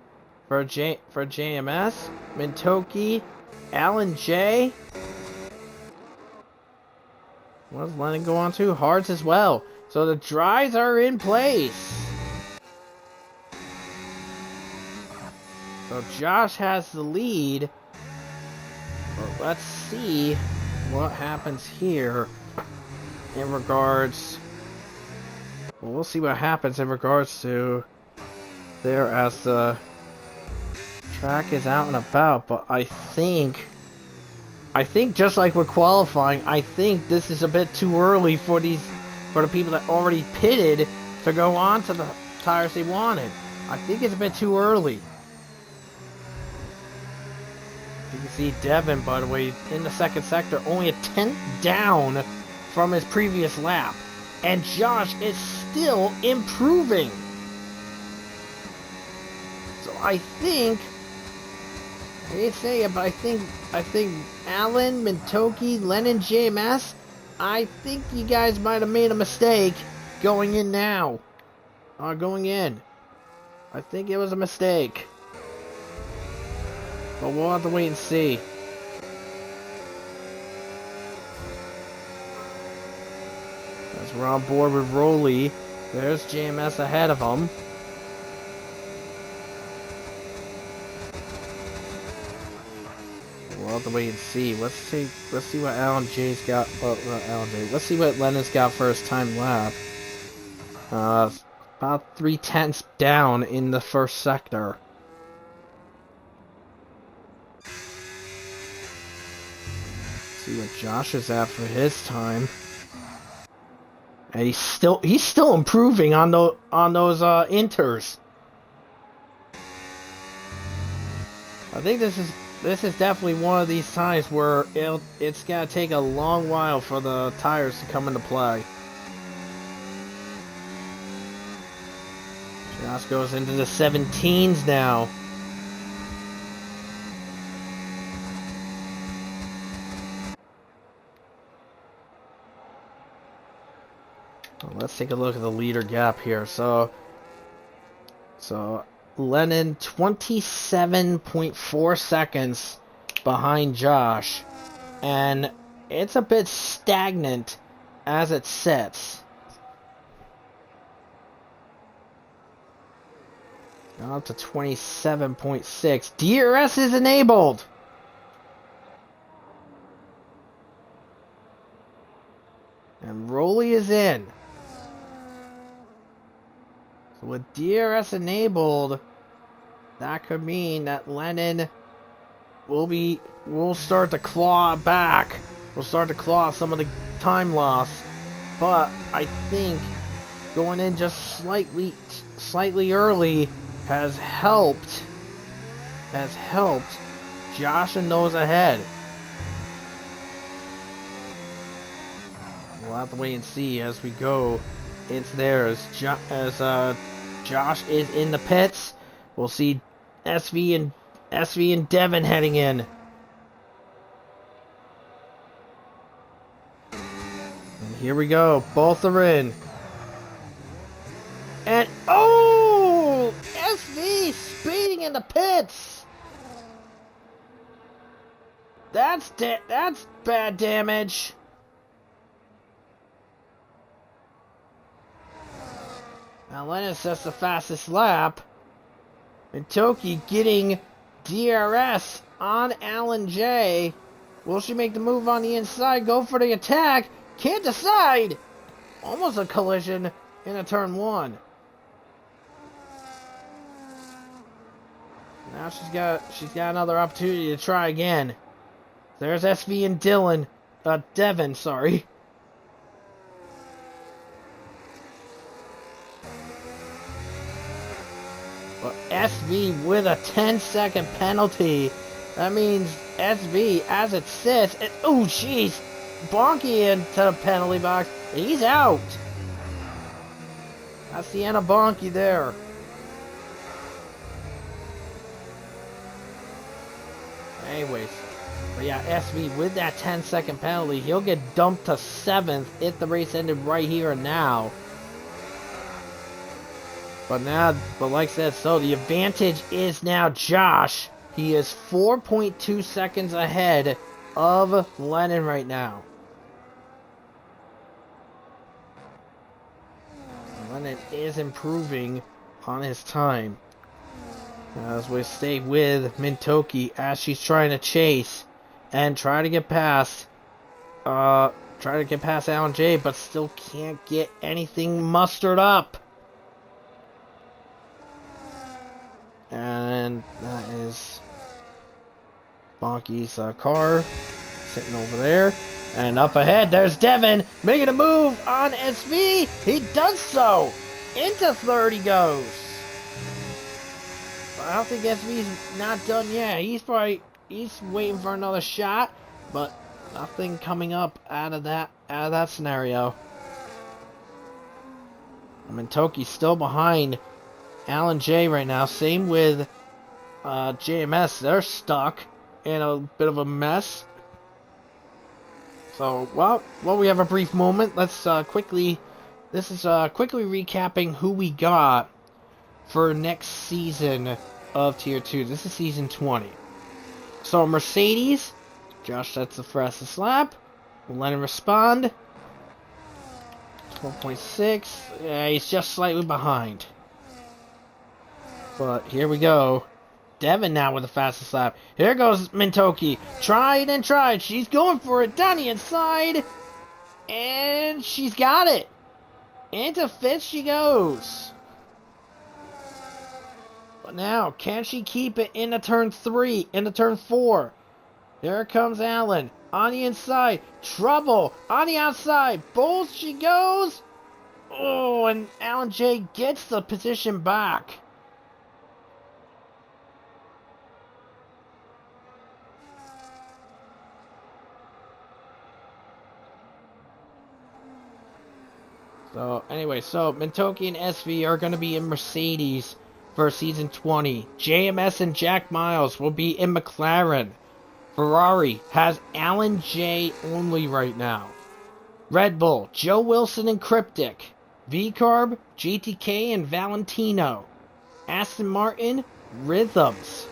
for JMS, Mintoki, Alan J. What does Lennon go on to? Hards as well. So the dries are in place. So Josh has the lead. But let's see what happens here in regards. Well, we'll see what happens in regards to there as the track is out and about. But I think just like with qualifying, I think this is a bit too early for the people that already pitted to go on to the tires they wanted. I think it's a bit too early. You can see Devin, by the way, in the second sector, only a tenth down from his previous lap. And Josh is still improving. So I think, I hate to say it, but I think Alan, Mintoki, Lennon, JMS, I think you guys might have made a mistake going in now. Going in. I think it was a mistake. But we'll have to wait and see. As we're on board with Rolly, there's JMS ahead of him. We'll have to wait and see. Let's see what Alan J's got. Well, not Alan J. Let's see what Lennon's got for his time lap. About 3/10 down in the first sector. See what Josh is at for his time, and he's still improving on those inters. I think this is definitely one of these times where it's gonna take a long while for the tires to come into play. Josh goes into the 17s now. Let's take a look at the leader gap here. So Lennon 27.4 seconds behind Josh, and it's a bit stagnant as it sits. Now up to 27.6. DRS is enabled. And Rolly is in. So with DRS enabled, that could mean that Lennon will start to claw back. We'll start to claw some of the time loss. But I think going in just slightly early has helped Josh and those ahead. We'll have to wait and see as we go into there as Josh is in the pits. We'll see SV and Devin heading in. And here we go. Both are in. And oh, SV speeding in the pits. That's bad damage. Now Lennis, that's the fastest lap. And Toki getting DRS on Alan J. Will she make the move on the inside? Go for the attack. Can't decide. Almost a collision in a turn one. Now she's got another opportunity to try again. There's SV and Devin, sorry. But SV with a 10-second penalty. That means SV, as it sits, and oh jeez, Bonky into the penalty box. He's out. That's the end of Bonky there. Anyways, but yeah, SV with that 10-second penalty, he'll get dumped to 7th if the race ended right here and now. But like I said, so the advantage is now Josh. He is 4.2 seconds ahead of Lennon right now. Lennon is improving on his time. As we stay with Mintoki as she's trying to chase and try to get past Alan J, but still can't get anything mustered up. And that is Bonky's car sitting over there. And up ahead, there's Devin making a move on SV. He does so. Into third he goes. But I don't think SV's not done yet. He's waiting for another shot, but nothing coming up out of that scenario. I mean, Toki's still behind Alan J right now. Same with JMS. They're stuck in a bit of a mess. So, well, we have a brief moment. Let's quickly recapping who we got for next season of Tier 2. This is Season 20. So, Mercedes, Josh sets the fastest lap. We'll let him respond. 12.6. Yeah, he's just slightly behind. But here we go. Devin now with the fastest lap. Here goes Mintoki. Tried and tried. She's going for it down the inside. And she's got it. Into fifth she goes. But now, can she keep it into turn 3, into turn 4? Here comes Alan. On the inside. Trouble. On the outside. Both she goes. Oh, and Alan J gets the position back. So, anyway, so Mintoki and SV are going to be in Mercedes for Season 20. JMS and Jack Miles will be in McLaren. Ferrari has Alan J only right now. Red Bull, Joe Wilson and Cryptic. V-Carb, GTK and Valentino. Aston Martin, Rhythms.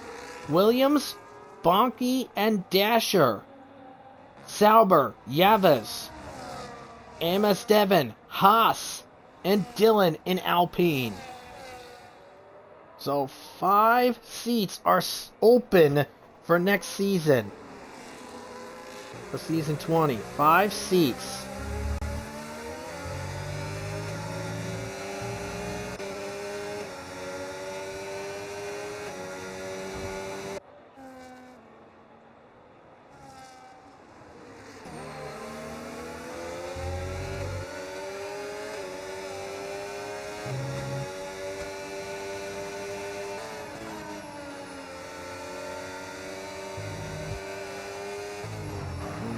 Williams, Bonky and Dasher. Sauber, Yavas. MS Devon, Haas, and Dylan in Alpine. So 5 seats are open for next season. For Season 20. 5 seats.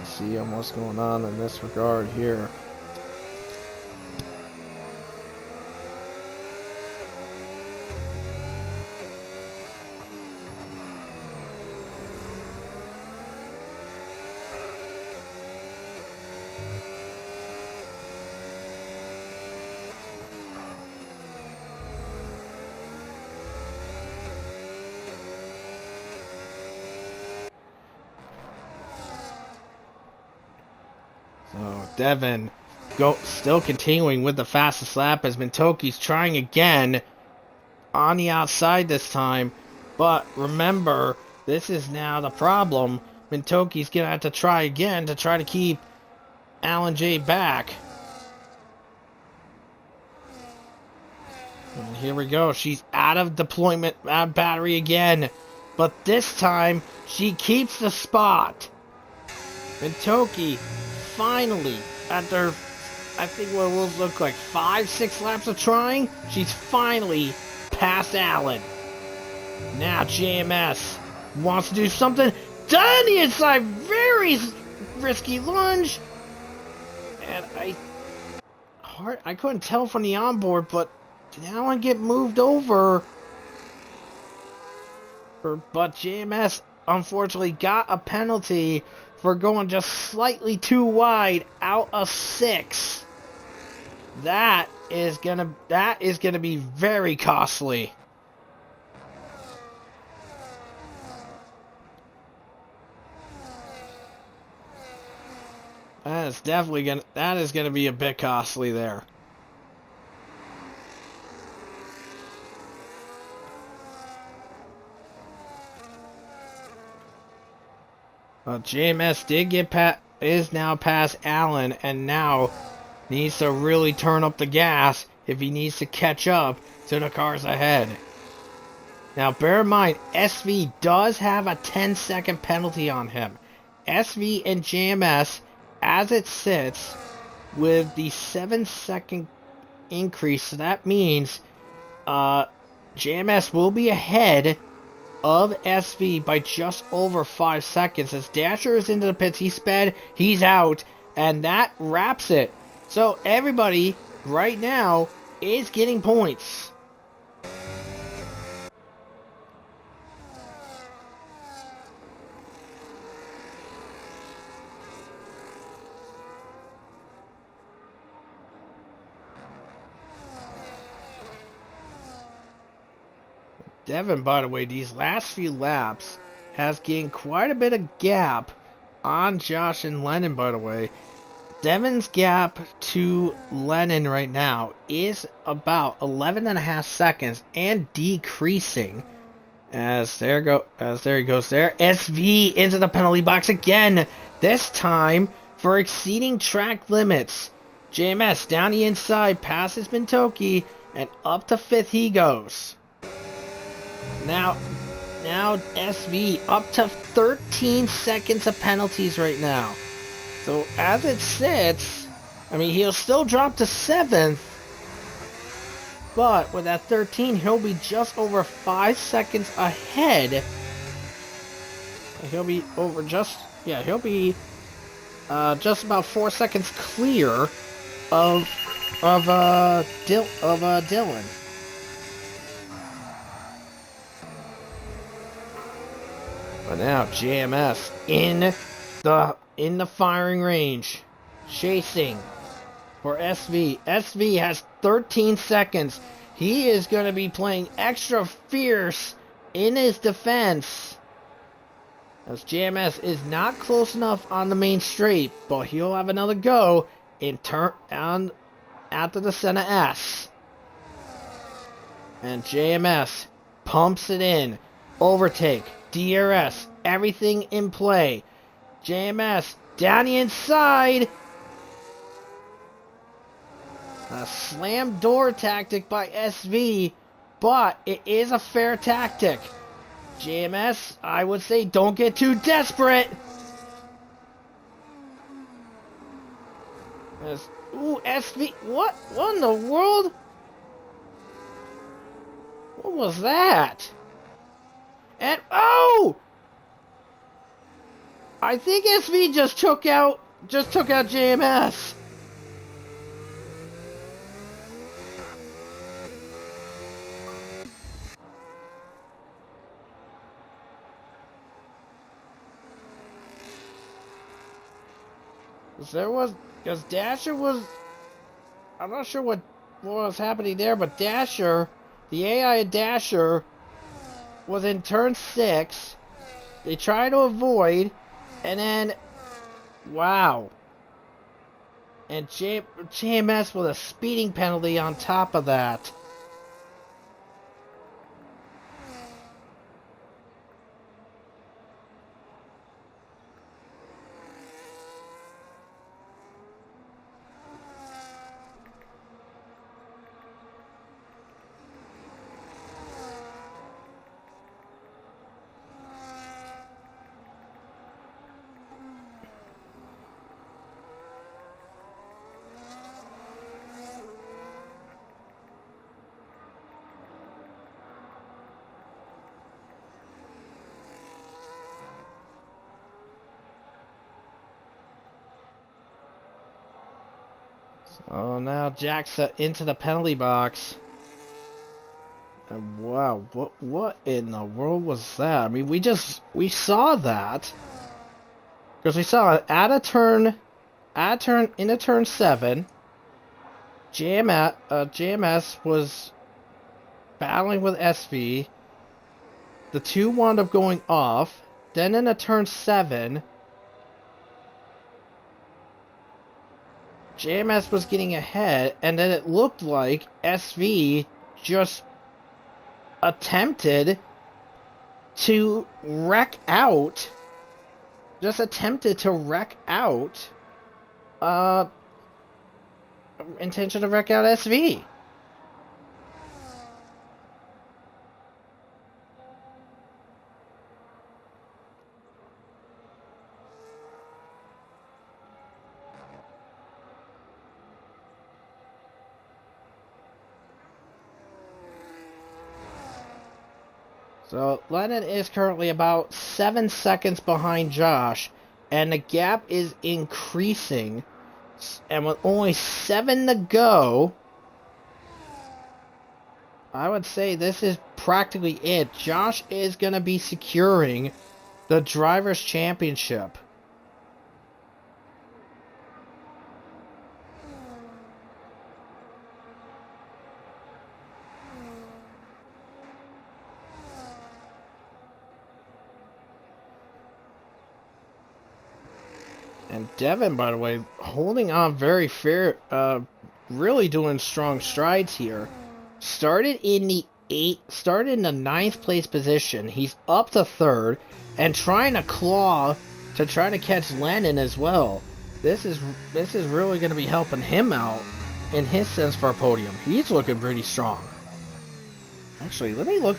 See what's going on in this regard here. So Devin still continuing with the fastest lap as Mintoki's trying again on the outside this time. But remember, this is now the problem. Mintoki's going to have to try again to try to keep Alan J back. And here we go. She's out of deployment battery again. But this time, she keeps the spot. Mintoki finally, after I think what will look like 5-6 laps of trying, she's finally past Alan. Now JMS wants to do something. Down the inside, very risky lunge. And I couldn't tell from the onboard, but did Alan get moved over? But JMS unfortunately got a penalty for going just slightly too wide out of 6. That is gonna be very costly. That is gonna be a bit costly there. Well, JMS is now past Allen, and now needs to really turn up the gas if he needs to catch up to the cars ahead. Now, bear in mind, SV does have a 10-second penalty on him. SV and JMS, as it sits, with the 7-second increase, so that means JMS will be ahead of SV by just over 5 seconds. As Dasher is into the pits, he sped, he's out, and that wraps it. So everybody right now is getting points. Devin, by the way, these last few laps has gained quite a bit of gap on Josh and Lennon, by the way. Devin's gap to Lennon right now is about 11.5 seconds and decreasing. There he goes there. SV into the penalty box again. This time for exceeding track limits. JMS down the inside, passes Mintoki, and up to 5th he goes. Now SV up to 13 seconds of penalties right now. So as it sits, I mean, he'll still drop to 7th, but with that 13, he'll be just over 5 seconds ahead. He'll be just about 4 seconds clear of Dylan. But now JMS in the firing range, chasing for SV. SV has 13 seconds. He is going to be playing extra fierce in his defense, as JMS is not close enough on the main straight, but he'll have another go in turn on after the center S. And JMS pumps it in, overtake, DRS, everything in play. JMS down the inside. A slam door tactic by SV, but it is a fair tactic. JMS, I would say, don't get too desperate. Ooh, SV, what in the world? What was that? And, oh! I think SV just took out JMS. Because Dasher was, I'm not sure what was happening there, but Dasher, the AI Dasher, was in turn 6. They tried to avoid, and then, wow. And JMS with a speeding penalty on top of that. Oh, now Jack's into the penalty box. And wow, what in the world was that? I mean, we saw that because we saw it at a turn into turn 7. JMS was battling with SV. The two wound up going off. Then in a turn 7, JMS was getting ahead, and then it looked like SV just attempted to wreck out. Intention to wreck out SV. So Lennon is currently about 7 seconds behind Josh, and the gap is increasing. And with only 7 to go, I would say this is practically it. Josh is going to be securing the Drivers' Championship. And Devin, by the way, holding on very fair, really doing strong strides here. Started in the 9th place position. He's up to 3rd and trying to claw to try to catch Lennon as well. This is really going to be helping him out in his sense for a podium. He's looking pretty strong. Actually, let me look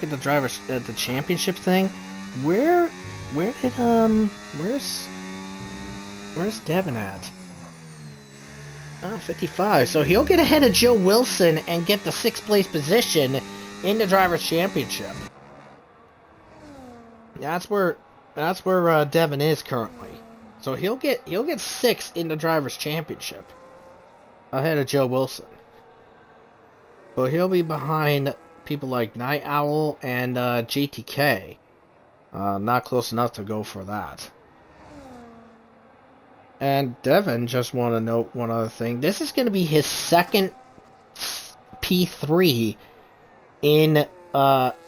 at the drivers at the championship thing. Where's Devin at? Oh, 55. So he'll get ahead of Joe Wilson and get the 6th place position in the Drivers' Championship. That's where Devin is currently. So he'll get 6th in the Drivers' Championship, ahead of Joe Wilson. But he'll be behind people like Night Owl and JTK. Not close enough to go for that. And Devin, just want to note one other thing. This is going to be his 2nd P3 in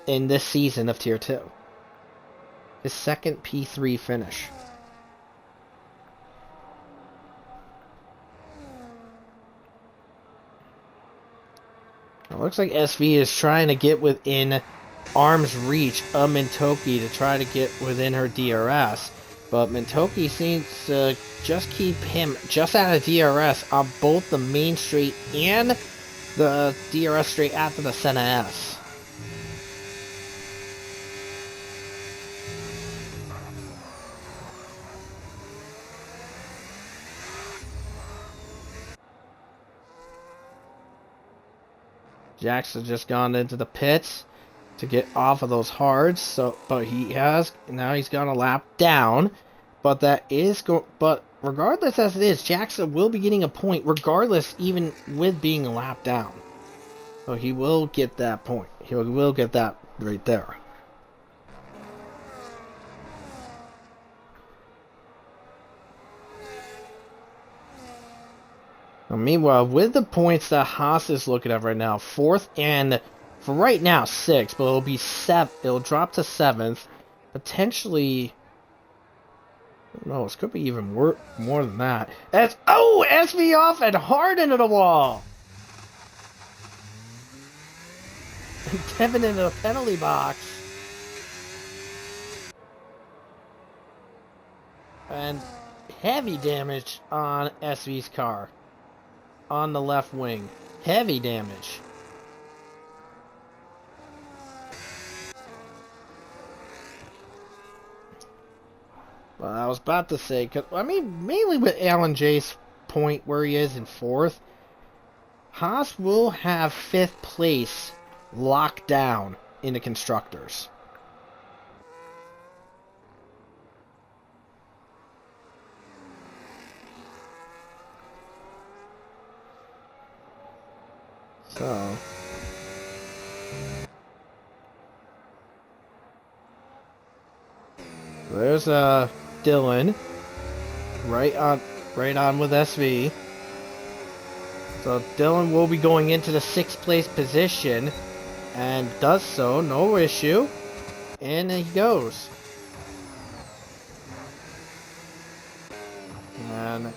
this season of Tier 2. His 2nd P3 finish. It looks like SV is trying to get within arm's reach of Mintoki to try to get within her DRS. But Mintoki seems to just keep him just out of DRS on both the main straight and the DRS straight after the Senna S. Jackson just gone into the pits to get off of those hards, but now he's gone a lap down, but regardless as it is, Jackson will be getting a point regardless, even with being a lap down. So he will get that point. He will get that right there. Now, meanwhile, with the points that Haas is looking at right now, 4th and for right now 6th, but it'll be 7th. It'll drop to 7th, potentially. No, it could be even more than that. Oh, SV off and hard into the wall. And Devin into the penalty box. And heavy damage on SV's car. On the left wing. Heavy damage. Well, I was about to say, cause, I mean, mainly with Alan J's point where he is in 4th, Haas will have 5th place locked down in the Constructors. So... there's Dylan, right on with SV. So Dylan will be going into the 6th place position, and does so, no issue. And he goes. And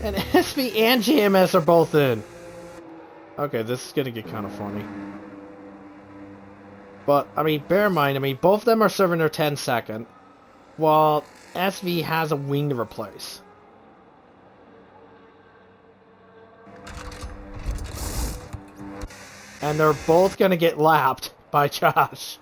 and SV and JMS are both in. Okay, this is gonna get kind of funny. But, I mean, bear in mind, I mean, both of them are serving their 10-second, while SV has a wing to replace. And they're both gonna get lapped by Josh.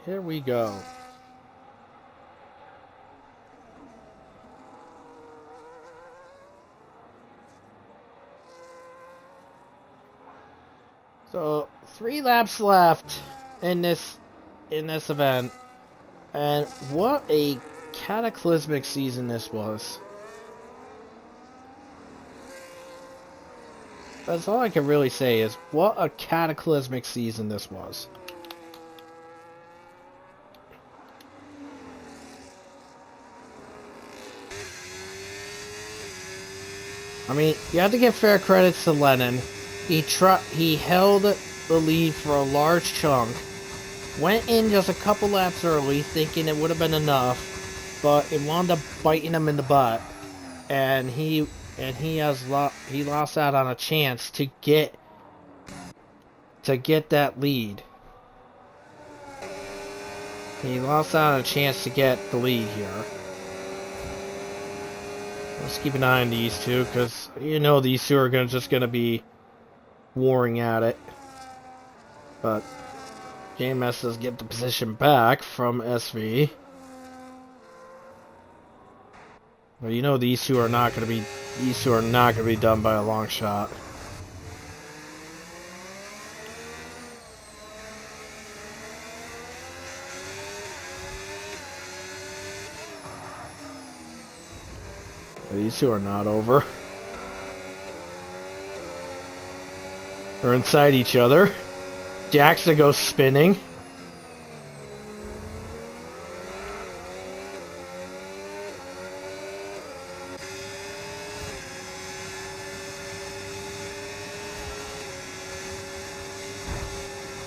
Here we go. So 3 laps left in this event, and what a cataclysmic season this was. That's all I can really say is what a cataclysmic season this was. I mean, you have to give fair credits to Lennon. He held the lead for a large chunk. Went in just a couple laps early, thinking it would have been enough, but it wound up biting him in the butt, and he lost out on a chance to get that lead. He lost out on a chance to get the lead here. Let's keep an eye on these two, because you know these two are just gonna be warring at it. But JMS does get the position back from SV. But you know these two are not gonna be done by a long shot. These two are not over. They're inside each other. Jackson goes spinning.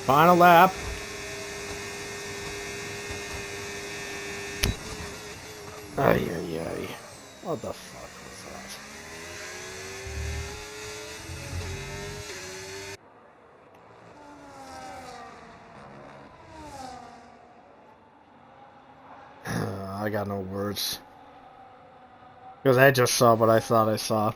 Final lap. Ay, ay, ay. What the fuck was that? I got no words. Because I just saw what I thought I saw.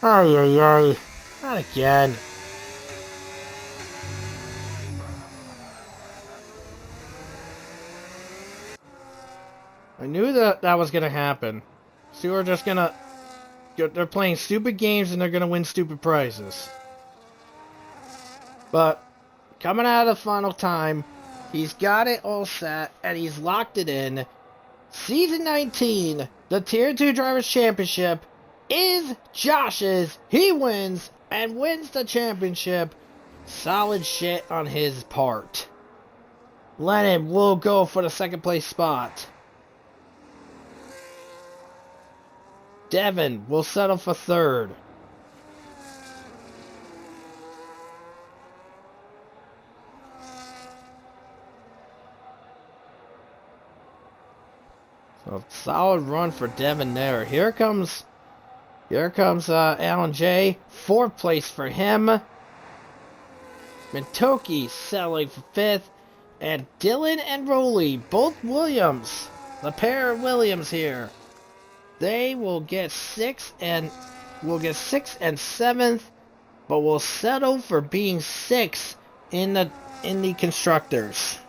Ay, ay, ay. Not again. I knew that was gonna happen. So we were just gonna they're playing stupid games and they're gonna win stupid prizes. But coming out of the final time, he's got it all set and he's locked it in. Season 19, the Tier 2 Drivers' Championship is Josh's. He wins and wins the championship. Solid shit on his part. Lennon will go for the second place spot. Devin will settle for third. So solid run for Devin there. Here comes Alan J. Fourth place for him. Mintoki settling for fifth. And Dylan and Rowley, both Williams. The pair of Williams here. They will get sixth and seventh, but will settle for being sixth in the constructors.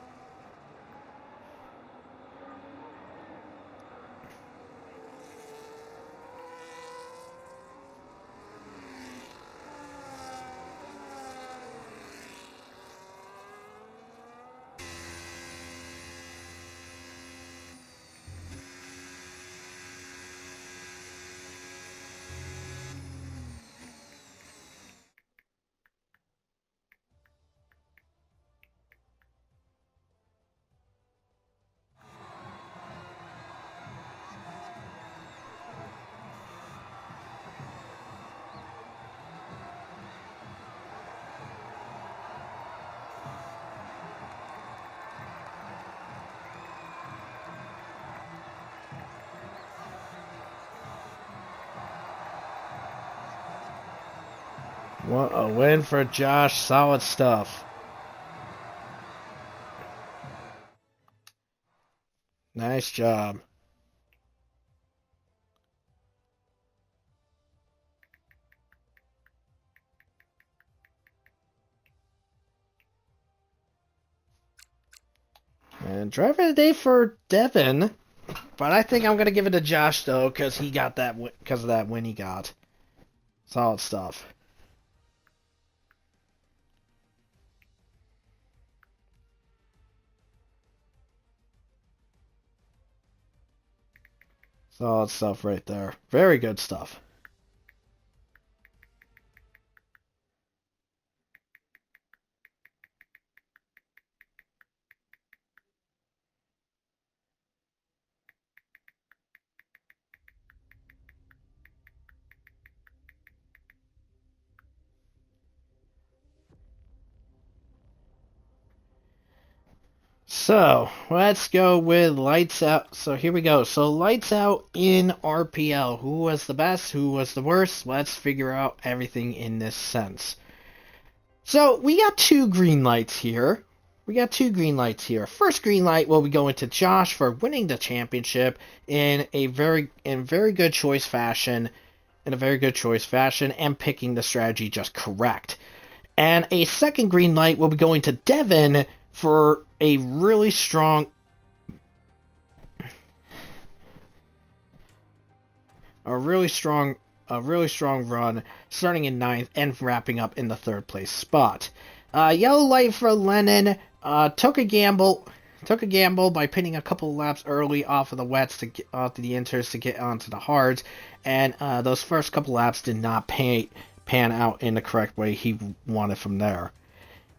What a win for Josh. Solid stuff. Nice job. And driver of the day for Devin. But I think I'm going to give it to Josh, though, because he got that because of that win he got. Solid stuff. Solid stuff right there. Very good stuff. So, let's go with lights out. So, here we go. So, lights out in RPL. Who was the best? Who was the worst? Let's figure out everything in this sense. So, we got two green lights here. First green light will be going to Josh for winning the championship in a very good choice fashion. And picking the strategy just correct. And a second green light will be going to Devin for a really strong run, starting in 9th and wrapping up in the 3rd place spot. Yellow light for Lennon. Took a gamble by pinning a couple laps early off of the wets to get off the inters to get onto the hards, and those first couple laps did not pan out in the correct way he wanted from there.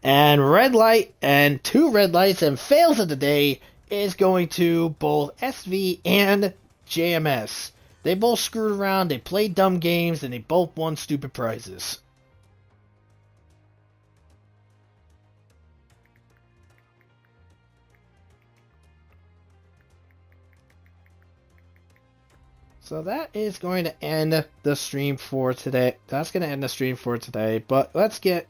And red light and 2 red lights and fails of the day is going to both SV and JMS. They both screwed around, they played dumb games, and they both won stupid prizes. So that is going to end the stream for today. But let's figure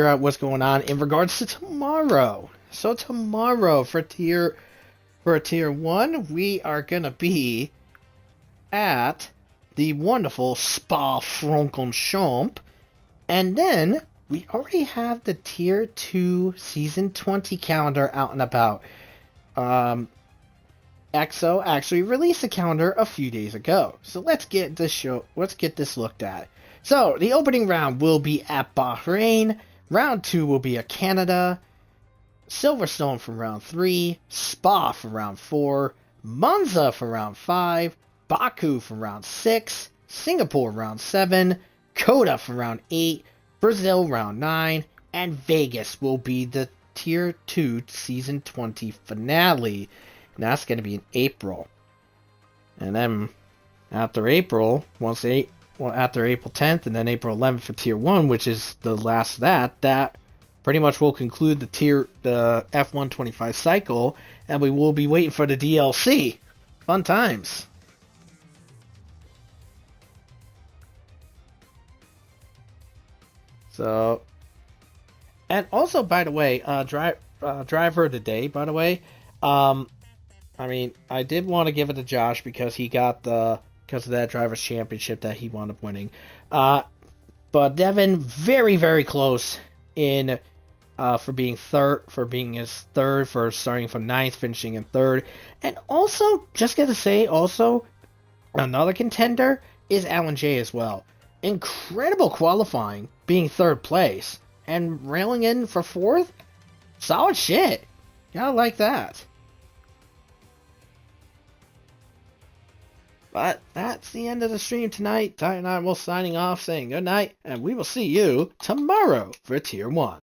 out what's going on in regards to tomorrow. So tomorrow for tier 1, we are gonna be at the wonderful Spa-Francorchamps, and then we already have the tier 2 season 20 calendar out and about. EXO actually released a calendar a few days ago. So let's get this looked at. So the opening round will be at Bahrain. Round 2 will be at Canada. Silverstone for round 3. Spa for round 4. Monza for round 5. Baku for round 6. Singapore round 7. Coda for round 8. Brazil round 9. And Vegas will be the Tier 2 Season 20 finale. And that's going to be in April. And then after April, after April 10th and then April 11th for Tier 1, which is the last of that pretty much will conclude the F125 cycle, and we will be waiting for the DLC. Fun times. So, and also, by the way, driver of the day, by the way, I mean, I did want to give it to Josh because he got because of that driver's championship that he wound up winning. But Devin, very, very close in for being third, for starting from ninth, finishing in third. And also, just gonna say, also, another contender is Alan J as well. Incredible qualifying, being third place, and railing in for fourth. Solid shit. Gotta like that. But that's the end of the stream tonight. Ty and I will signing off, saying good night, and we will see you tomorrow for Tier 1.